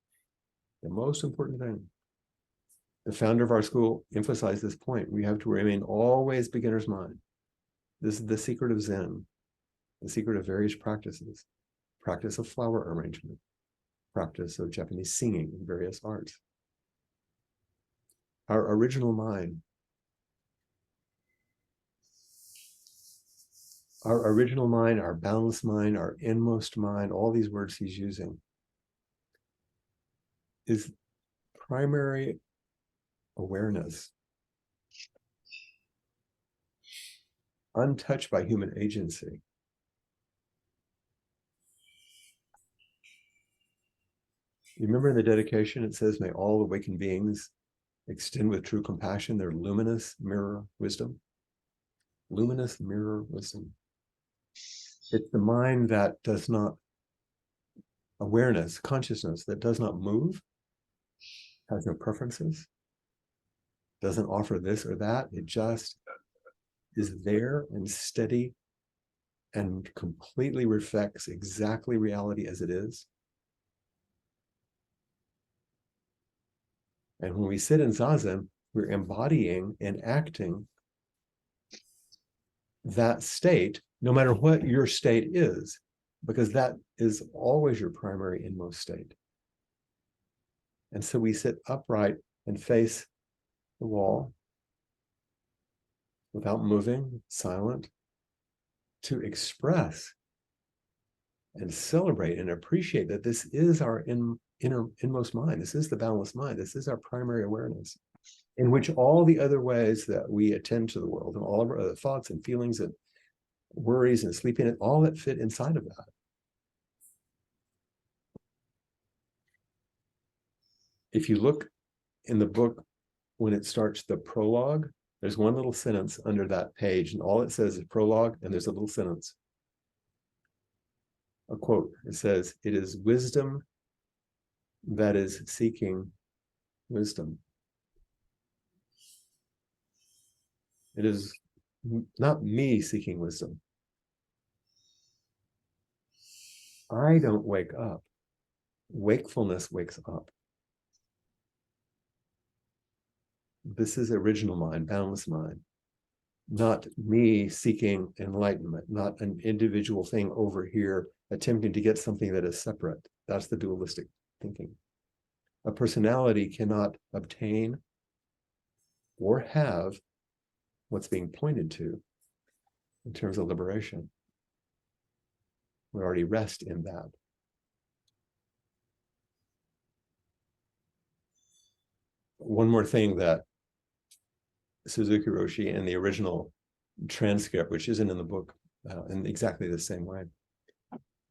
The most important thing. The founder of our school emphasized this point. We have to remain always beginner's mind. This is the secret of Zen, the secret of various practices. Practice of flower arrangement, practice of Japanese singing and various arts. Our original mind. Our original mind, our boundless mind, our inmost mind, all these words he's using, is primary awareness, untouched by human agency. You remember in the dedication, it says, may all awakened beings extend with true compassion their luminous mirror wisdom. Luminous mirror wisdom. It's the mind that does not, awareness, consciousness that does not move, has no preferences, doesn't offer this or that. It just is there and steady and completely reflects exactly reality as it is. And when we sit in Zazen, we're embodying and acting that state, no matter what your state is, because that is always your primary inmost state. And so we sit upright and face the wall. without moving, silent, to express and celebrate and appreciate that this is our inmost mind. This is the boundless mind. This is our primary awareness, in which all the other ways that we attend to the world and all of our other thoughts and feelings and worries and sleeping, all that fit inside of that. If you look in the book, when it starts the prologue, there's one little sentence under that page, and all it says is prologue, and there's a little sentence, a quote. It says, "It is wisdom that is seeking wisdom." It is not me seeking wisdom. I don't wake up. Wakefulness wakes up. This is original mind, boundless mind, not me seeking enlightenment, not an individual thing over here attempting to get something that is separate. That's the dualistic thinking. A personality cannot obtain or have what's being pointed to in terms of liberation. We already rest in that. One more thing that Suzuki Roshi in the original transcript, which isn't in the book in exactly the same way.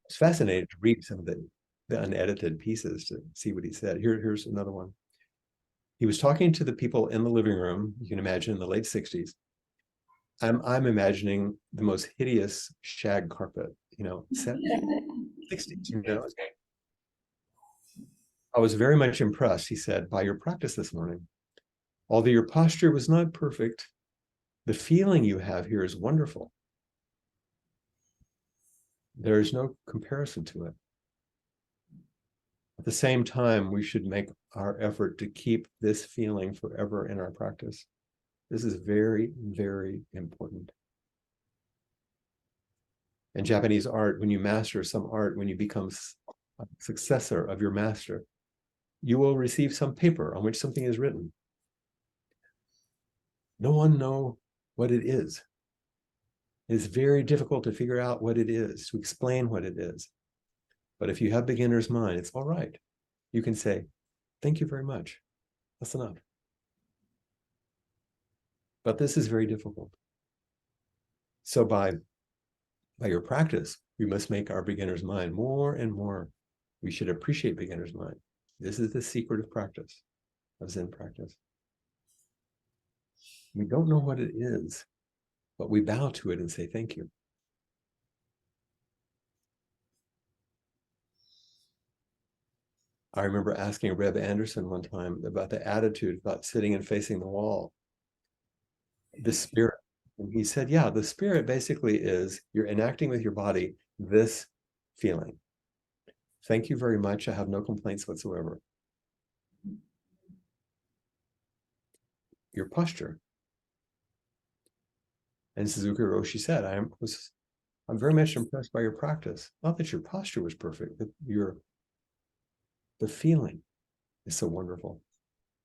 It's fascinating to read some of the unedited pieces to see what he said. Here's another one. He was talking to the people in the living room, you can imagine in the late 60s. I'm imagining the most hideous shag carpet, 60s, I was very much impressed, he said, by your practice this morning. Although your posture was not perfect, the feeling you have here is wonderful. There is no comparison to it. At the same time, we should make our effort to keep this feeling forever in our practice. This is very, very important. In Japanese art, when you master some art, when you become a successor of your master, you will receive some paper on which something is written. No one knows what it is. It's very difficult to figure out what it is, to explain what it is. But if you have beginner's mind, it's all right. You can say, thank you very much. That's enough. But this is very difficult. So by your practice, we must make our beginner's mind more and more. We should appreciate beginner's mind. This is the secret of practice, of Zen practice. We don't know what it is, but we bow to it and say thank you. I remember asking Reb Anderson one time about the attitude about sitting and facing the wall, the spirit. And he said, yeah, the spirit basically is you're enacting with your body this feeling. Thank you very much. I have no complaints whatsoever. Your posture. And Suzuki Roshi said, I'm very much impressed by your practice. Not that your posture was perfect, but the feeling is so wonderful.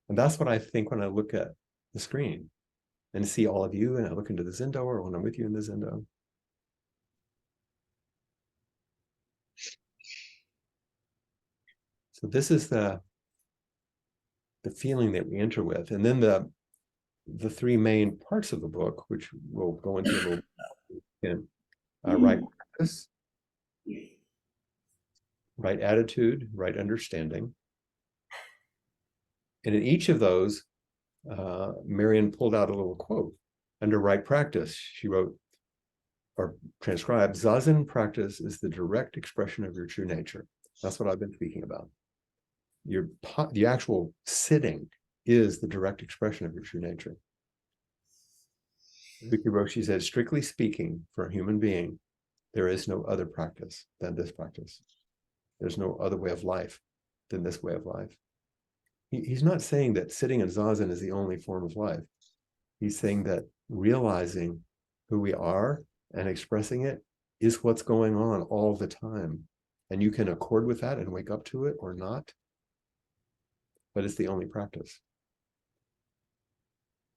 And that's what I think when I look at the screen and see all of you, and I look into the Zendo, or when I'm with you in the Zendo. So this is the feeling that we enter with. And then the three main parts of the book, which we'll go into a little bit, right practice, right attitude, right understanding. And in each of those, Marion pulled out a little quote. Under right practice, she wrote, or transcribed, Zazen practice is the direct expression of your true nature. That's what I've been speaking about. The actual sitting is the direct expression of your true nature. Suzuki Roshi said, strictly speaking, for a human being, there is no other practice than this practice. There's no other way of life than this way of life. He's not saying that sitting in Zazen is the only form of life. He's saying that realizing who we are and expressing it is what's going on all the time. And you can accord with that and wake up to it or not, but it's the only practice.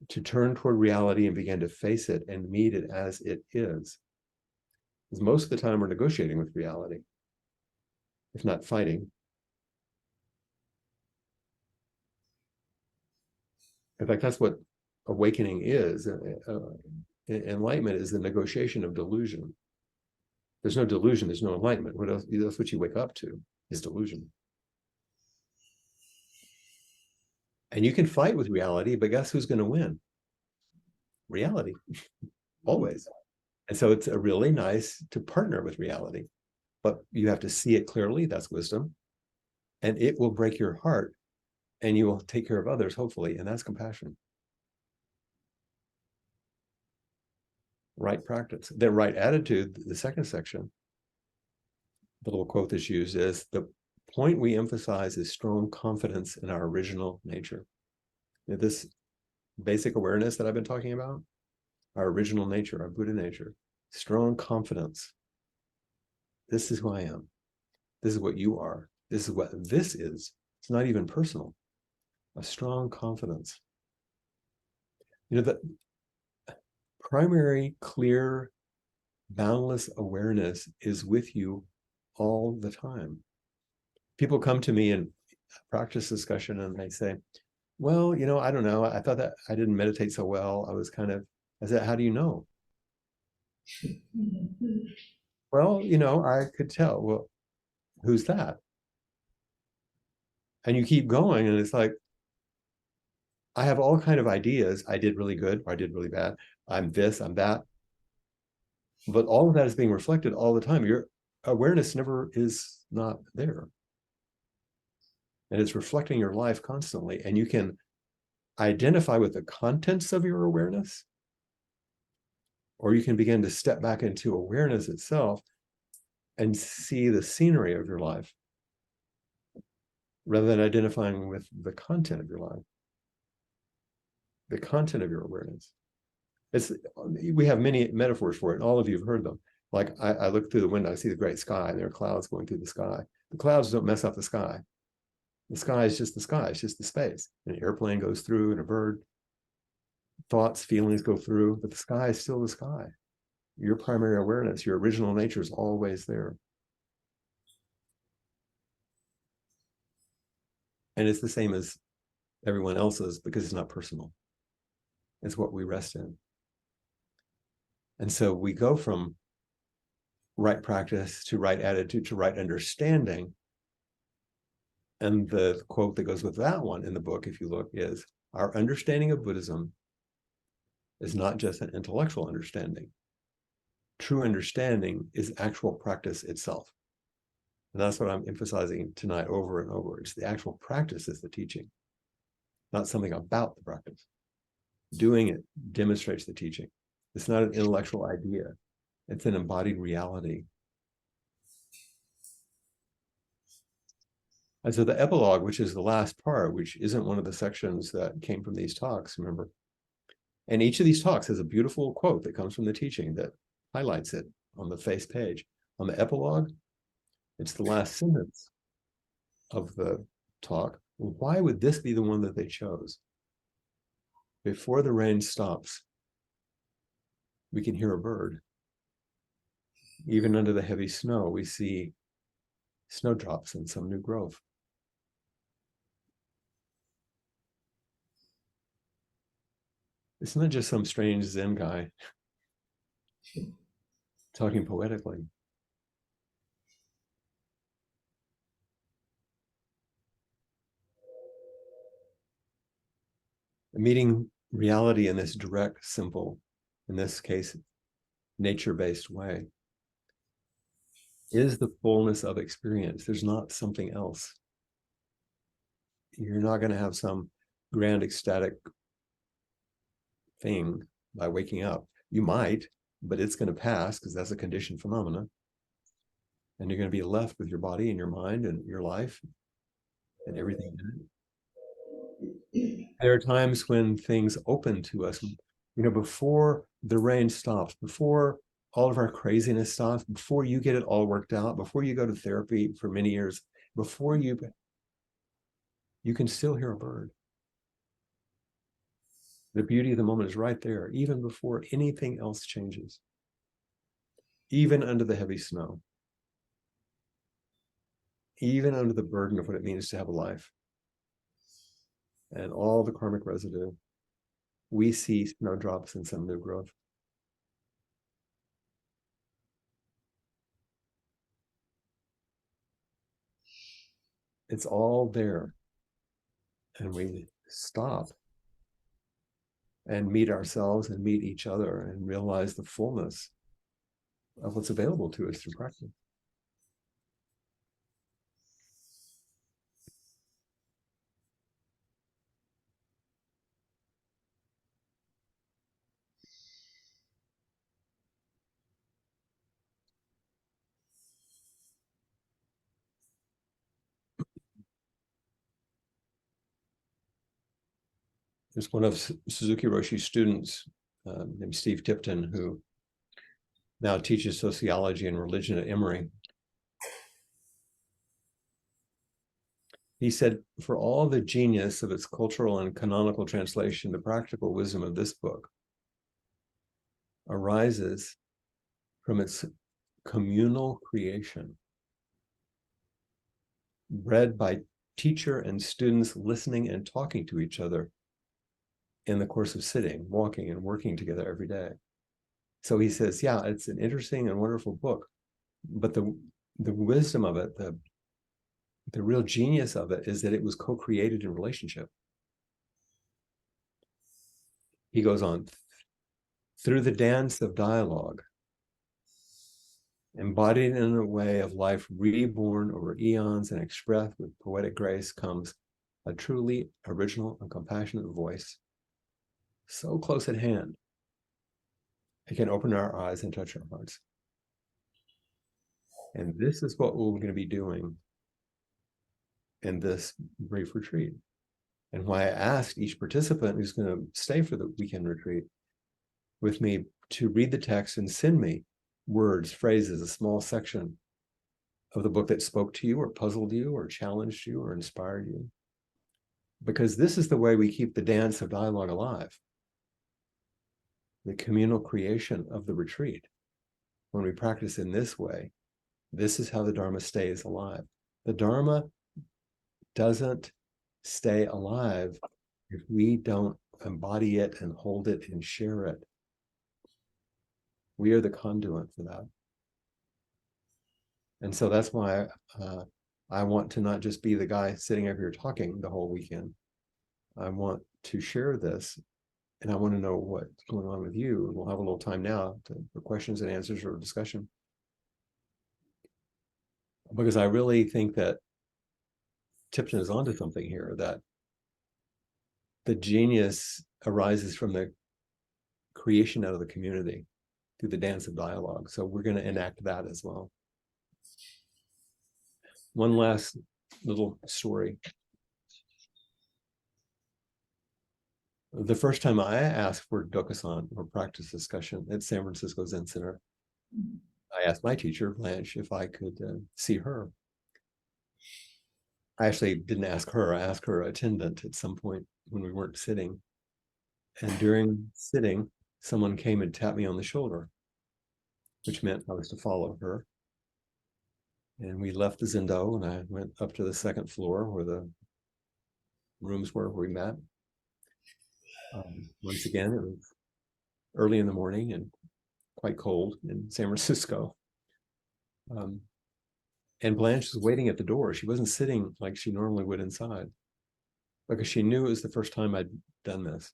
to turn toward reality and begin to face it and meet it as it is. Because most of the time we're negotiating with reality, if not fighting. In fact, that's what awakening is. Enlightenment is the negotiation of delusion. There's no delusion, there's no enlightenment. What else? That's what you wake up to, is delusion. And you can fight with reality, but guess who's going to win? Reality, always. And so it's really nice to partner with reality, but you have to see it clearly. That's wisdom. And it will break your heart, and you will take care of others, hopefully, and that's compassion. Right practice. The right attitude, the second section, the little quote that's used is, the point we emphasize is strong confidence in our original nature. This basic awareness that I've been talking about, our original nature, our Buddha nature, strong confidence. This is who I am. This is what you are. This is what this is. It's not even personal. A strong confidence. The primary, clear, boundless awareness is with you all the time. People come to me in practice discussion and they say, well, I don't know. I thought that I didn't meditate so well. I said, how do you know? Well, I could tell. Well, who's that? And you keep going, and it's like, I have all kind of ideas. I did really good, or I did really bad. I'm this, I'm that. But all of that is being reflected all the time. Your awareness never is not there. And it's reflecting your life constantly. And you can identify with the contents of your awareness, or you can begin to step back into awareness itself and see the scenery of your life, rather than identifying with the content of your life, the content of your awareness. We have many metaphors for it, and all of you have heard them. Like I look through the window, I see the great sky, and there are clouds going through the sky. The clouds don't mess up the sky. The sky is just the sky, it's just the space. An airplane goes through, and a bird, thoughts, feelings go through, but the sky is still the sky. Your primary awareness, your original nature is always there. And it's the same as everyone else's because it's not personal. It's what we rest in. And so we go from right practice to right attitude to right understanding. And the quote that goes with that one in the book, if you look, is, our understanding of Buddhism is not just an intellectual understanding. True understanding is actual practice itself. And that's what I'm emphasizing tonight over and over. It's the actual practice is the teaching, not something about the practice. Doing it demonstrates the teaching. It's not an intellectual idea. It's an embodied reality. And so the epilogue, which is the last part, which isn't one of the sections that came from these talks, remember? And each of these talks has a beautiful quote that comes from the teaching that highlights it on the face page. On the epilogue, it's the last sentence of the talk. Why would this be the one that they chose? Before the rain stops, we can hear a bird. Even under the heavy snow, we see snowdrops and some new growth. It's not just some strange Zen guy talking poetically. Meeting reality in this direct, simple, in this case, nature-based way, is the fullness of experience. There's not something else. You're not going to have some grand ecstatic thing by waking up. You might, but it's going to pass because that's a conditioned phenomena. And you're going to be left with your body and your mind and your life and everything in it. There are times when things open to us, before the rain stops, before all of our craziness stops, before you get it all worked out, before you go to therapy for many years, before you can still hear a bird. The beauty of the moment is right there, even before anything else changes, even under the heavy snow, even under the burden of what it means to have a life and all the karmic residue. We see snowdrops and some new growth. It's all there. And we stop and meet ourselves and meet each other and realize the fullness of what's available to us through practice. There's one of Suzuki Roshi's students named Steve Tipton, who now teaches sociology and religion at Emory. He said, for all the genius of its cultural and canonical translation, the practical wisdom of this book arises from its communal creation, read by teacher and students listening and talking to each other in the course of sitting, walking, and working together every day. So he says, yeah, it's an interesting and wonderful book, but the wisdom of it, the real genius of it is that it was co-created in relationship. He goes on, through the dance of dialogue, embodied in a way of life reborn over eons and expressed with poetic grace, comes a truly original and compassionate voice, so close at hand, it can open our eyes and touch our hearts. And this is what we're going to be doing in this brief retreat. And why I asked each participant who's going to stay for the weekend retreat with me to read the text and send me words, phrases, a small section of the book that spoke to you or puzzled you or challenged you or inspired you. Because this is the way we keep the dance of dialogue alive. The communal creation of the retreat. When we practice in this way, this is how the Dharma stays alive. The Dharma doesn't stay alive if we don't embody it and hold it and share it. We are the conduit for that. And so that's why I want to not just be the guy sitting up here talking the whole weekend. I want to share this, and I want to know what's going on with you. We'll have a little time now for questions and answers or discussion. Because I really think that Tipton is onto something here, that the genius arises from the creation out of the community through the dance of dialogue. So we're going to enact that as well. One last little story. The first time I asked for Dokusan or practice discussion at San Francisco Zen Center, I asked my teacher, Blanche, if I could see her. I actually didn't ask her, I asked her attendant at some point when we weren't sitting. And during sitting, someone came and tapped me on the shoulder, which meant I was to follow her. And we left the Zendo and I went up to the second floor where the rooms were where we met. Once again, it was early in the morning and quite cold in San Francisco. And Blanche was waiting at the door. She wasn't sitting like she normally would inside because she knew it was the first time I'd done this.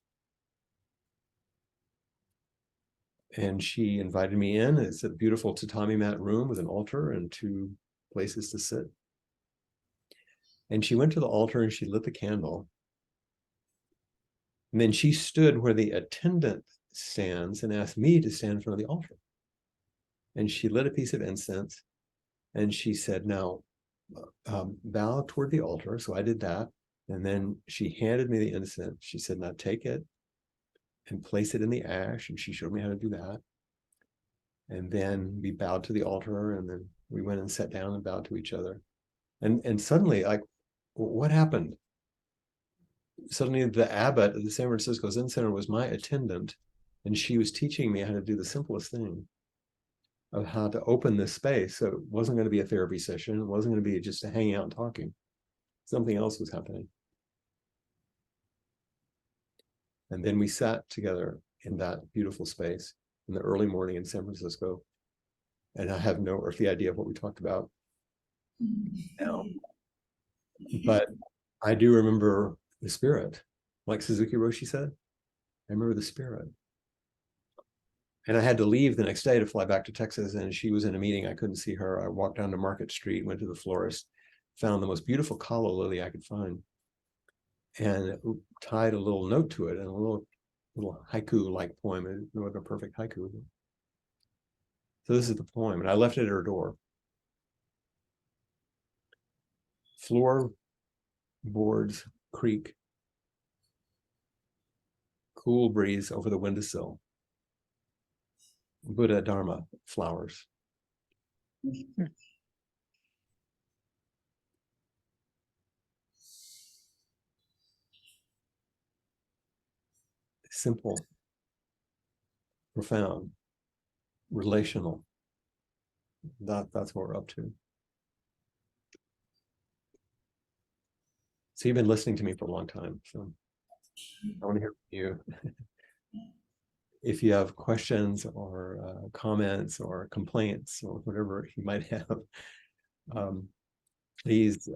And she invited me in. It's a beautiful tatami mat room with an altar and 2 places to sit. And she went to the altar and she lit the candle. And then she stood where the attendant stands and asked me to stand in front of the altar. And she lit a piece of incense and she said, now bow toward the altar. So I did that. And then she handed me the incense. She said, now take it and place it in the ash. And she showed me how to do that. And then we bowed to the altar and then we went and sat down and bowed to each other. And suddenly, like, what happened? suddenly the abbot of the San Francisco Zen Center was my attendant, and she was teaching me how to do the simplest thing of how to open this space. So it wasn't going to be a therapy session. It wasn't going to be just a hanging out and talking. Something else was happening. And then we sat together in that beautiful space in the early morning in San Francisco. And I have no earthly idea of what we talked about now. But I do remember the spirit, like Suzuki Roshi said. I remember the spirit. And I had to leave the next day to fly back to Texas, and she was in a meeting. I couldn't see her. I walked down to Market Street, went to the florist, found the most beautiful calla lily I could find, and tied a little note to it and a little haiku-like poem. It wasn't a perfect haiku. So this is the poem, and I left it at her door. Floorboards creak. Cool breeze over the windowsill. Buddha Dharma flowers. Simple, profound, relational. That's what we're up to. So you've been listening to me for a long time, so I want to hear from you. If you have questions or comments or complaints or whatever you might have, please,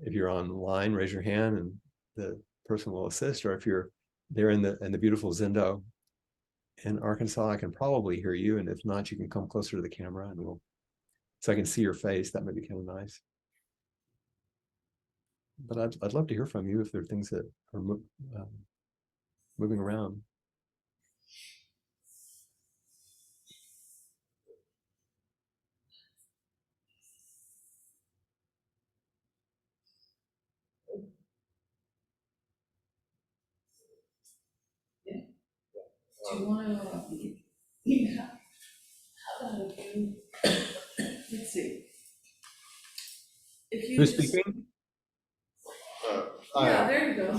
if you're online, raise your hand and the person will assist. Or if you're there in the beautiful Zendo in Arkansas, I can probably hear you. And if not, you can come closer to the camera and so I can see your face. That might be kind of nice. But I'd love to hear from you if there are things that are moving around. Do you want to, how about if you, let's see. If you Who's just- speaking? Yeah, there you go.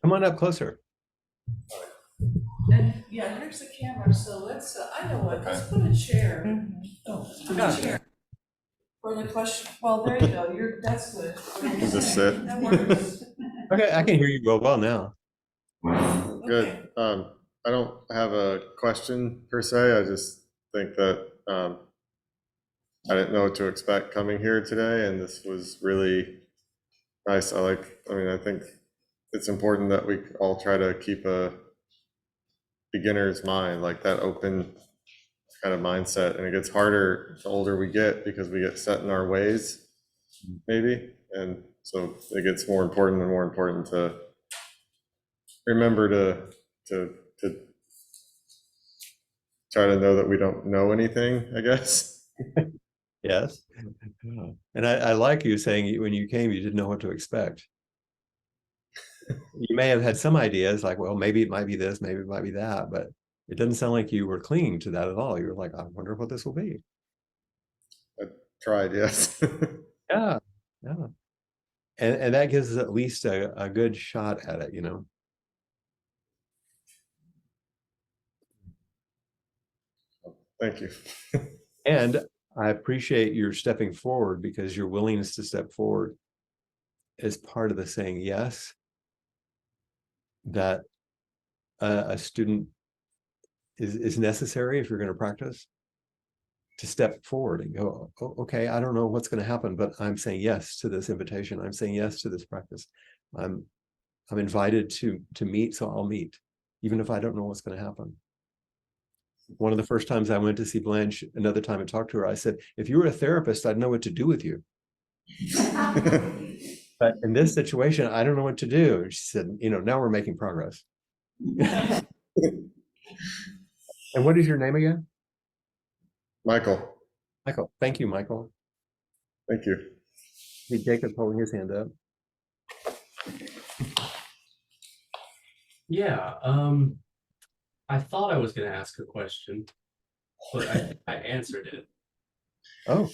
Come on up closer. And yeah, here's the camera, so let's, I know what, let's put a chair. Oh, put a chair. For the question, well, there you go, that's good. Just sit. That works. Okay, I can hear you well now. Good. I don't have a question per se. I just think that I didn't know what to expect coming here today, and this was really nice. I mean, I think it's important that we all try to keep a beginner's mind, like that open kind of mindset. And it gets harder the older we get because we get set in our ways, maybe. And so it gets more important and more important to remember to try to know that we don't know anything, I guess. Yes. And I like you saying when you came, you didn't know what to expect. You may have had some ideas like, well, maybe it might be this, maybe it might be that, but it doesn't sound like you were clinging to that at all. You were like, I wonder what this will be. I tried, yes. Yeah. Yeah. And that gives us at least a good shot at it, you know. Thank you. And I appreciate your stepping forward, because your willingness to step forward is part of the saying yes that a student is necessary if you're going to practice, to step forward and go, oh, okay, I don't know what's going to happen, but I'm saying yes to this invitation. I'm saying yes to this practice. I'm invited to meet, so I'll meet, even if I don't know what's going to happen. One of the first times I went to see Blanche, another time I talked to her, I said, if you were a therapist, I'd know what to do with you. But in this situation, I don't know what to do. And she said, now we're making progress. And what is your name again? Michael, Michael. Thank you, Michael. thank you. Hey, Jacob's holding his hand up. Yeah, I thought I was going to ask a question, but I answered it. Oh,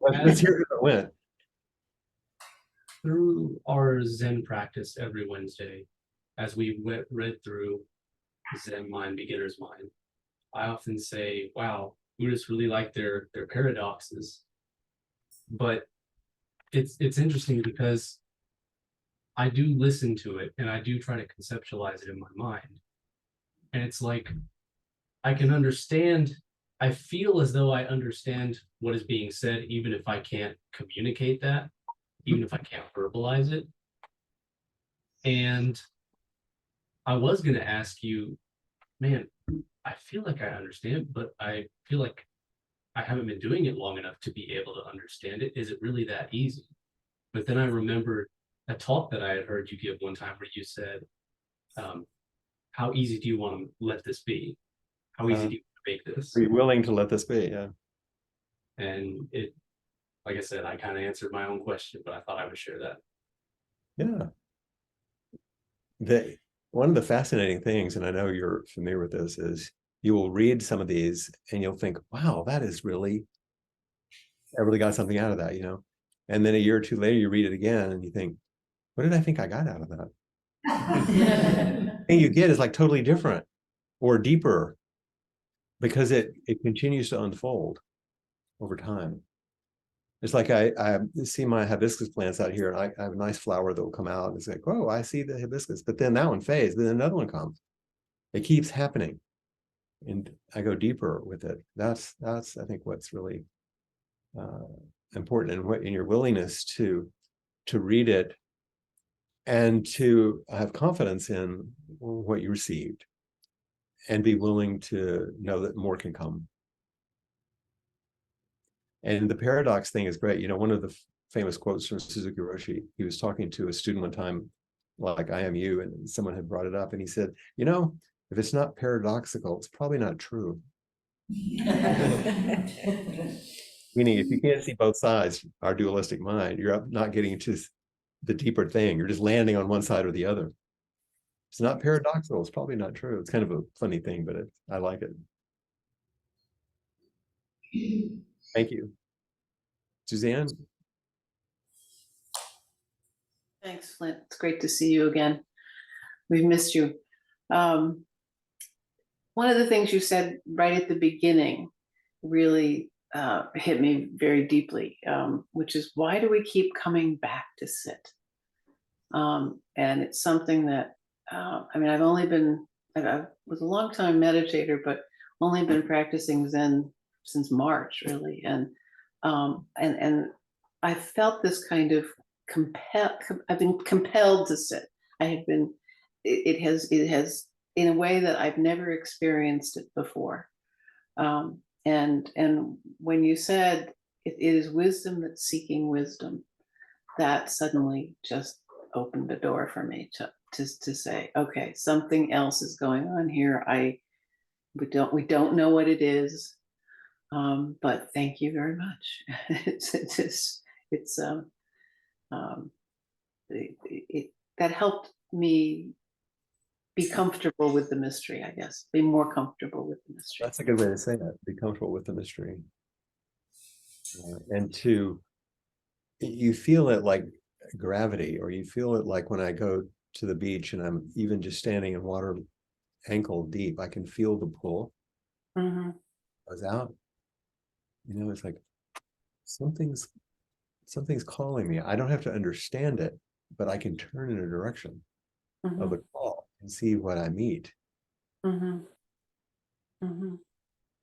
let's hear how it went. through our Zen practice every Wednesday, as we read through Zen Mind, Beginner's Mind, I often say, wow, Buddhists really like their paradoxes. But it's interesting because I do listen to it and I do try to conceptualize it in my mind. And it's like I can understand, I feel as though I understand what is being said, even if I can't communicate that, even if I can't verbalize it. And I was going to ask you, man, I feel like I understand, but I feel like I haven't been doing it long enough to be able to understand it. Is it really that easy? But then I remembered a talk that I had heard you give one time where you said, how easy do you want to let this be? How easy do you make this? Are you willing to let this be? Yeah. And it, like I said, I kind of answered my own question, but I thought I would share that. Yeah. One of the fascinating things, and I know you're familiar with this, is you will read some of these and you'll think, wow, I really got something out of that, And then a year or two later, you read it again and you think, what did I think I got out of that? The thing you get is like totally different or deeper because it continues to unfold over time. It's like I see my hibiscus plants out here, and I have a nice flower that will come out. And it's like, oh, I see the hibiscus, but then that one fades, then another one comes. It keeps happening, and I go deeper with it. That's I think what's really important, and in your willingness to read it and to have confidence in what you received, and be willing to know that more can come. And the paradox thing is great. One of the famous quotes from Suzuki Roshi, he was talking to a student one time, like I am you, and someone had brought it up, and he said, if it's not paradoxical, it's probably not true. Meaning, if you can't see both sides, our dualistic mind, you're not getting to the deeper thing. You're just landing on one side or the other. It's not paradoxical. It's probably not true. It's kind of a funny thing, but I like it. Thank you. Suzanne? Thanks, Flint. It's great to see you again. We've missed you. One of the things you said right at the beginning really hit me very deeply, which is, why do we keep coming back to sit? And it's something that, I was a long time meditator, but only been practicing Zen since March, really. And I felt this kind of I've been compelled to sit. I have been, it has in a way that I've never experienced it before. And when you said it is wisdom that's seeking wisdom, that suddenly just opened the door for me to say, okay, something else is going on here. We don't know what it is, but thank you very much. That helped me be comfortable with the mystery, I guess, be more comfortable with the mystery. That's a good way to say that. Be comfortable with the mystery. And you feel it like gravity, or you feel it like when I go to the beach and I'm even just standing in water ankle deep, I can feel the pull. Mm-hmm. Goes out. It's like something's calling me. I don't have to understand it, but I can turn in a direction of the call and see what I meet. Mm-hmm. Mm-hmm.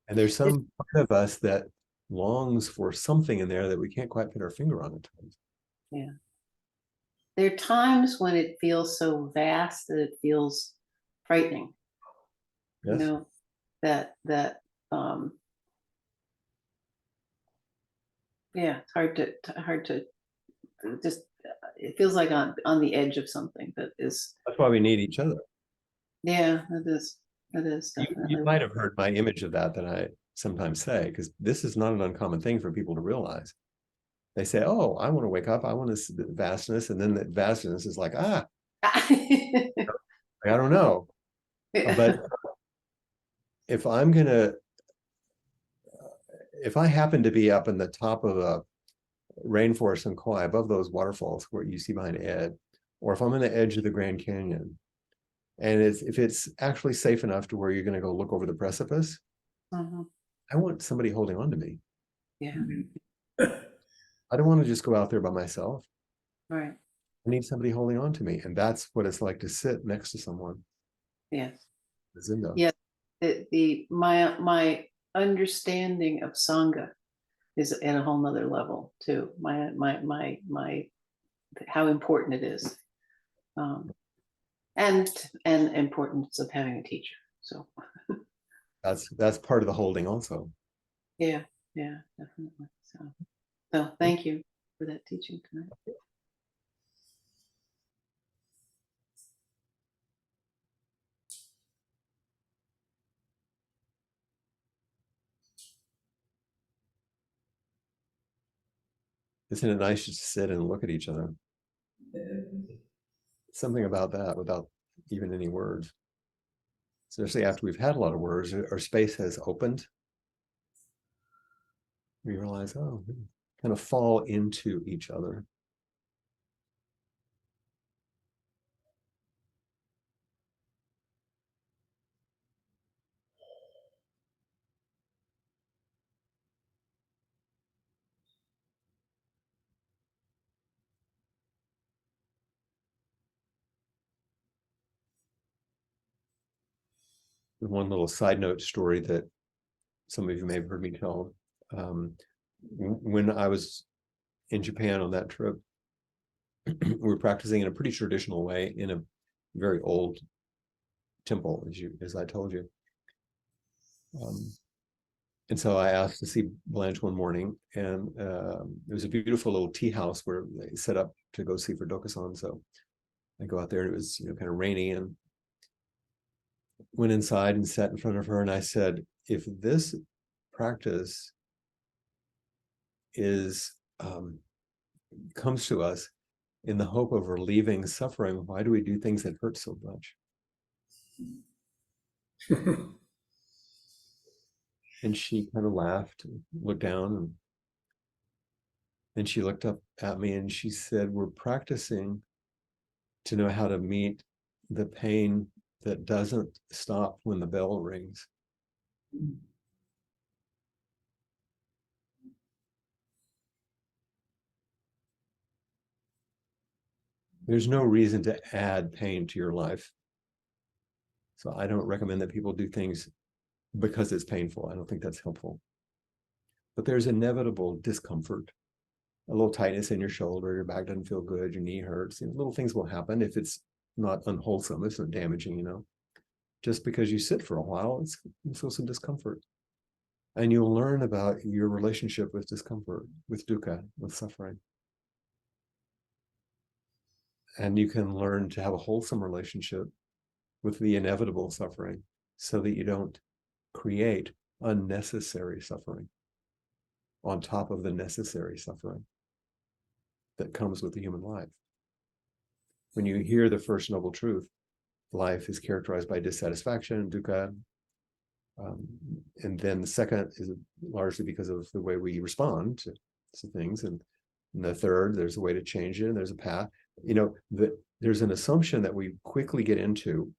And there's some part of us that longs for something in there that we can't quite put our finger on at times. Yeah. There are times when it feels so vast that it feels frightening. Yes. It's hard to just, it feels like on the edge of something that is. That's why we need each other. Yeah, it is definitely. You might have heard my image of that I sometimes say, because this is not an uncommon thing for people to realize. They say, oh, I want to wake up, I want to see the vastness, and then the vastness is like, I don't know. But if I happen to be up in the top of rainforest in Kauai, above those waterfalls where you see behind Ed, or if I'm on the edge of the Grand Canyon, and if it's actually safe enough to where you're going to go look over the precipice, Mhm. I want somebody holding on to me. Yeah, I don't want to just go out there by myself. right. I need somebody holding on to me. And that's what it's like to sit next to someone. Yes. Zinda. Yeah. My understanding of Sangha is at a whole nother level too. My how important it is. And importance of having a teacher. So That's part of the holding also. yeah, definitely. So thank you for that teaching tonight. Isn't it nice just to sit and look at each other? Something about that without even any words. Especially after we've had a lot of words, our space has opened. We realize, oh, we kind of fall into each other. One little side note story that some of you may have heard me tell. When I was in Japan on that trip, we were practicing in a pretty traditional way in a very old temple, as I told you. And so I asked to see Blanche one morning, and it was a beautiful little tea house where they set up to go see for Dokusan. So I go out there, and it was kind of rainy, and went inside and sat in front of her, and I said, if this practice is comes to us in the hope of relieving suffering, why do we do things that hurt so much? And she kind of laughed and looked down, and she looked up at me and she said, we're practicing to know how to meet the pain that doesn't stop when the bell rings. There's no reason to add pain to your life. So I don't recommend that people do things because it's painful. I don't think that's helpful. But there's inevitable discomfort, a little tightness in your shoulder, your back doesn't feel good, your knee hurts. Little things will happen if it's not unwholesome, it's not damaging, Just because you sit for a while, you feel some discomfort. And you'll learn about your relationship with discomfort, with dukkha, with suffering. And you can learn to have a wholesome relationship with the inevitable suffering so that you don't create unnecessary suffering on top of the necessary suffering that comes with the human life. When you hear the first noble truth, life is characterized by dissatisfaction, dukkha, and then the second is largely because of the way we respond to things, and the third, there's a way to change it, and there's a path. There's an assumption that we quickly get into,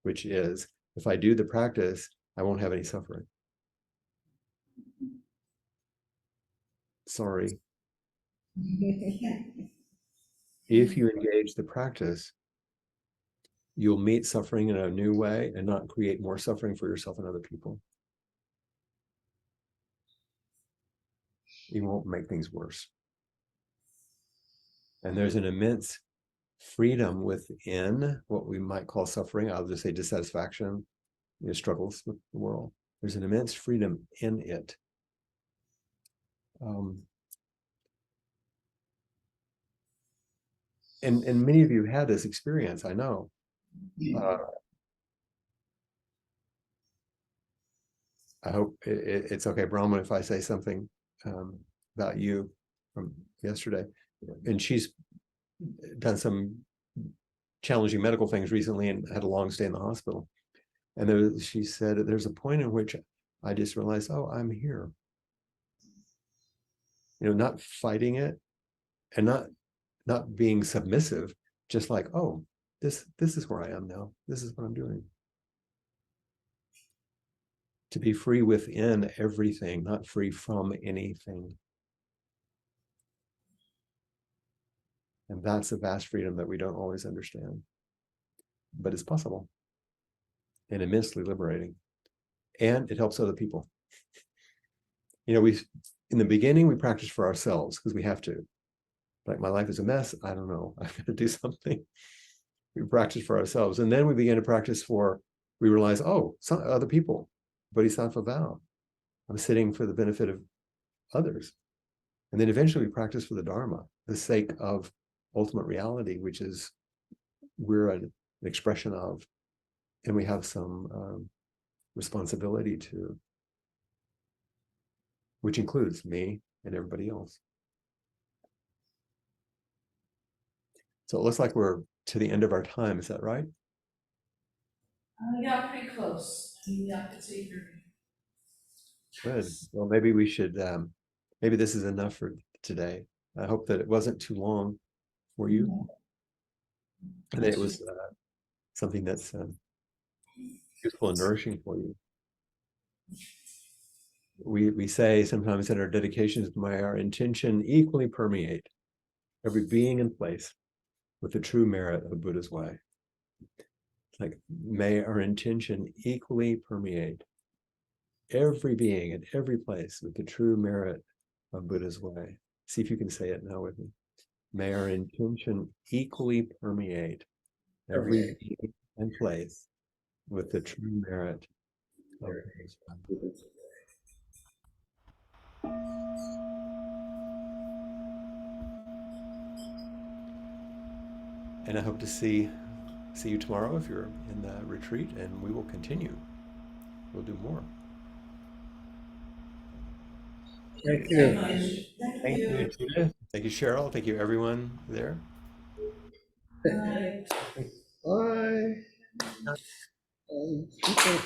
which is, if I do the practice, I won't have any suffering. Sorry. If you engage the practice, you'll meet suffering in a new way and not create more suffering for yourself and other people. You won't make things worse. And there's an immense freedom within what we might call suffering. I'll just say dissatisfaction, struggles with the world. There's an immense freedom in it. And many of you had this experience, I know. I hope it's okay, Brahman, if I say something about you from yesterday. And she's done some challenging medical things recently and had a long stay in the hospital. And she said, there's a point in which I just realized, oh, I'm here. not fighting it and not being submissive, just like, oh, this is where I am now. This is what I'm doing. To be free within everything, not free from anything. And that's a vast freedom that we don't always understand. But it's possible and immensely liberating. And it helps other people. We in the beginning, we practice for ourselves because we have to. Like, my life is a mess. I don't know. I've got to do something. We practice for ourselves. And then we begin to practice we realize, oh, some other people. Bodhisattva vow. I'm sitting for the benefit of others. And then eventually we practice for the Dharma, the sake of ultimate reality, which is we're an expression of, and we have some responsibility to, which includes me and everybody else. So it looks like we're to the end of our time. Is that right? Yeah, pretty close. Yeah, it's 8:30. Good. Well, maybe we should, maybe this is enough for today. I hope that it wasn't too long for you. And that it was something that's useful and nourishing for you. We say sometimes that our dedications, may our intention equally permeate every being and place with the true merit of Buddha's way. Like, may our intention equally permeate every being and every place with the true merit of Buddha's way. See if you can say it now with me. May our intention equally permeate every being and place with the true merit of Buddha's way. And I hope to see you tomorrow if you're in the retreat, and we will continue. We'll do more. Thank you. Thank you, Judith. Thank you, Cheryl. Thank you, everyone there. Bye. Bye. Okay.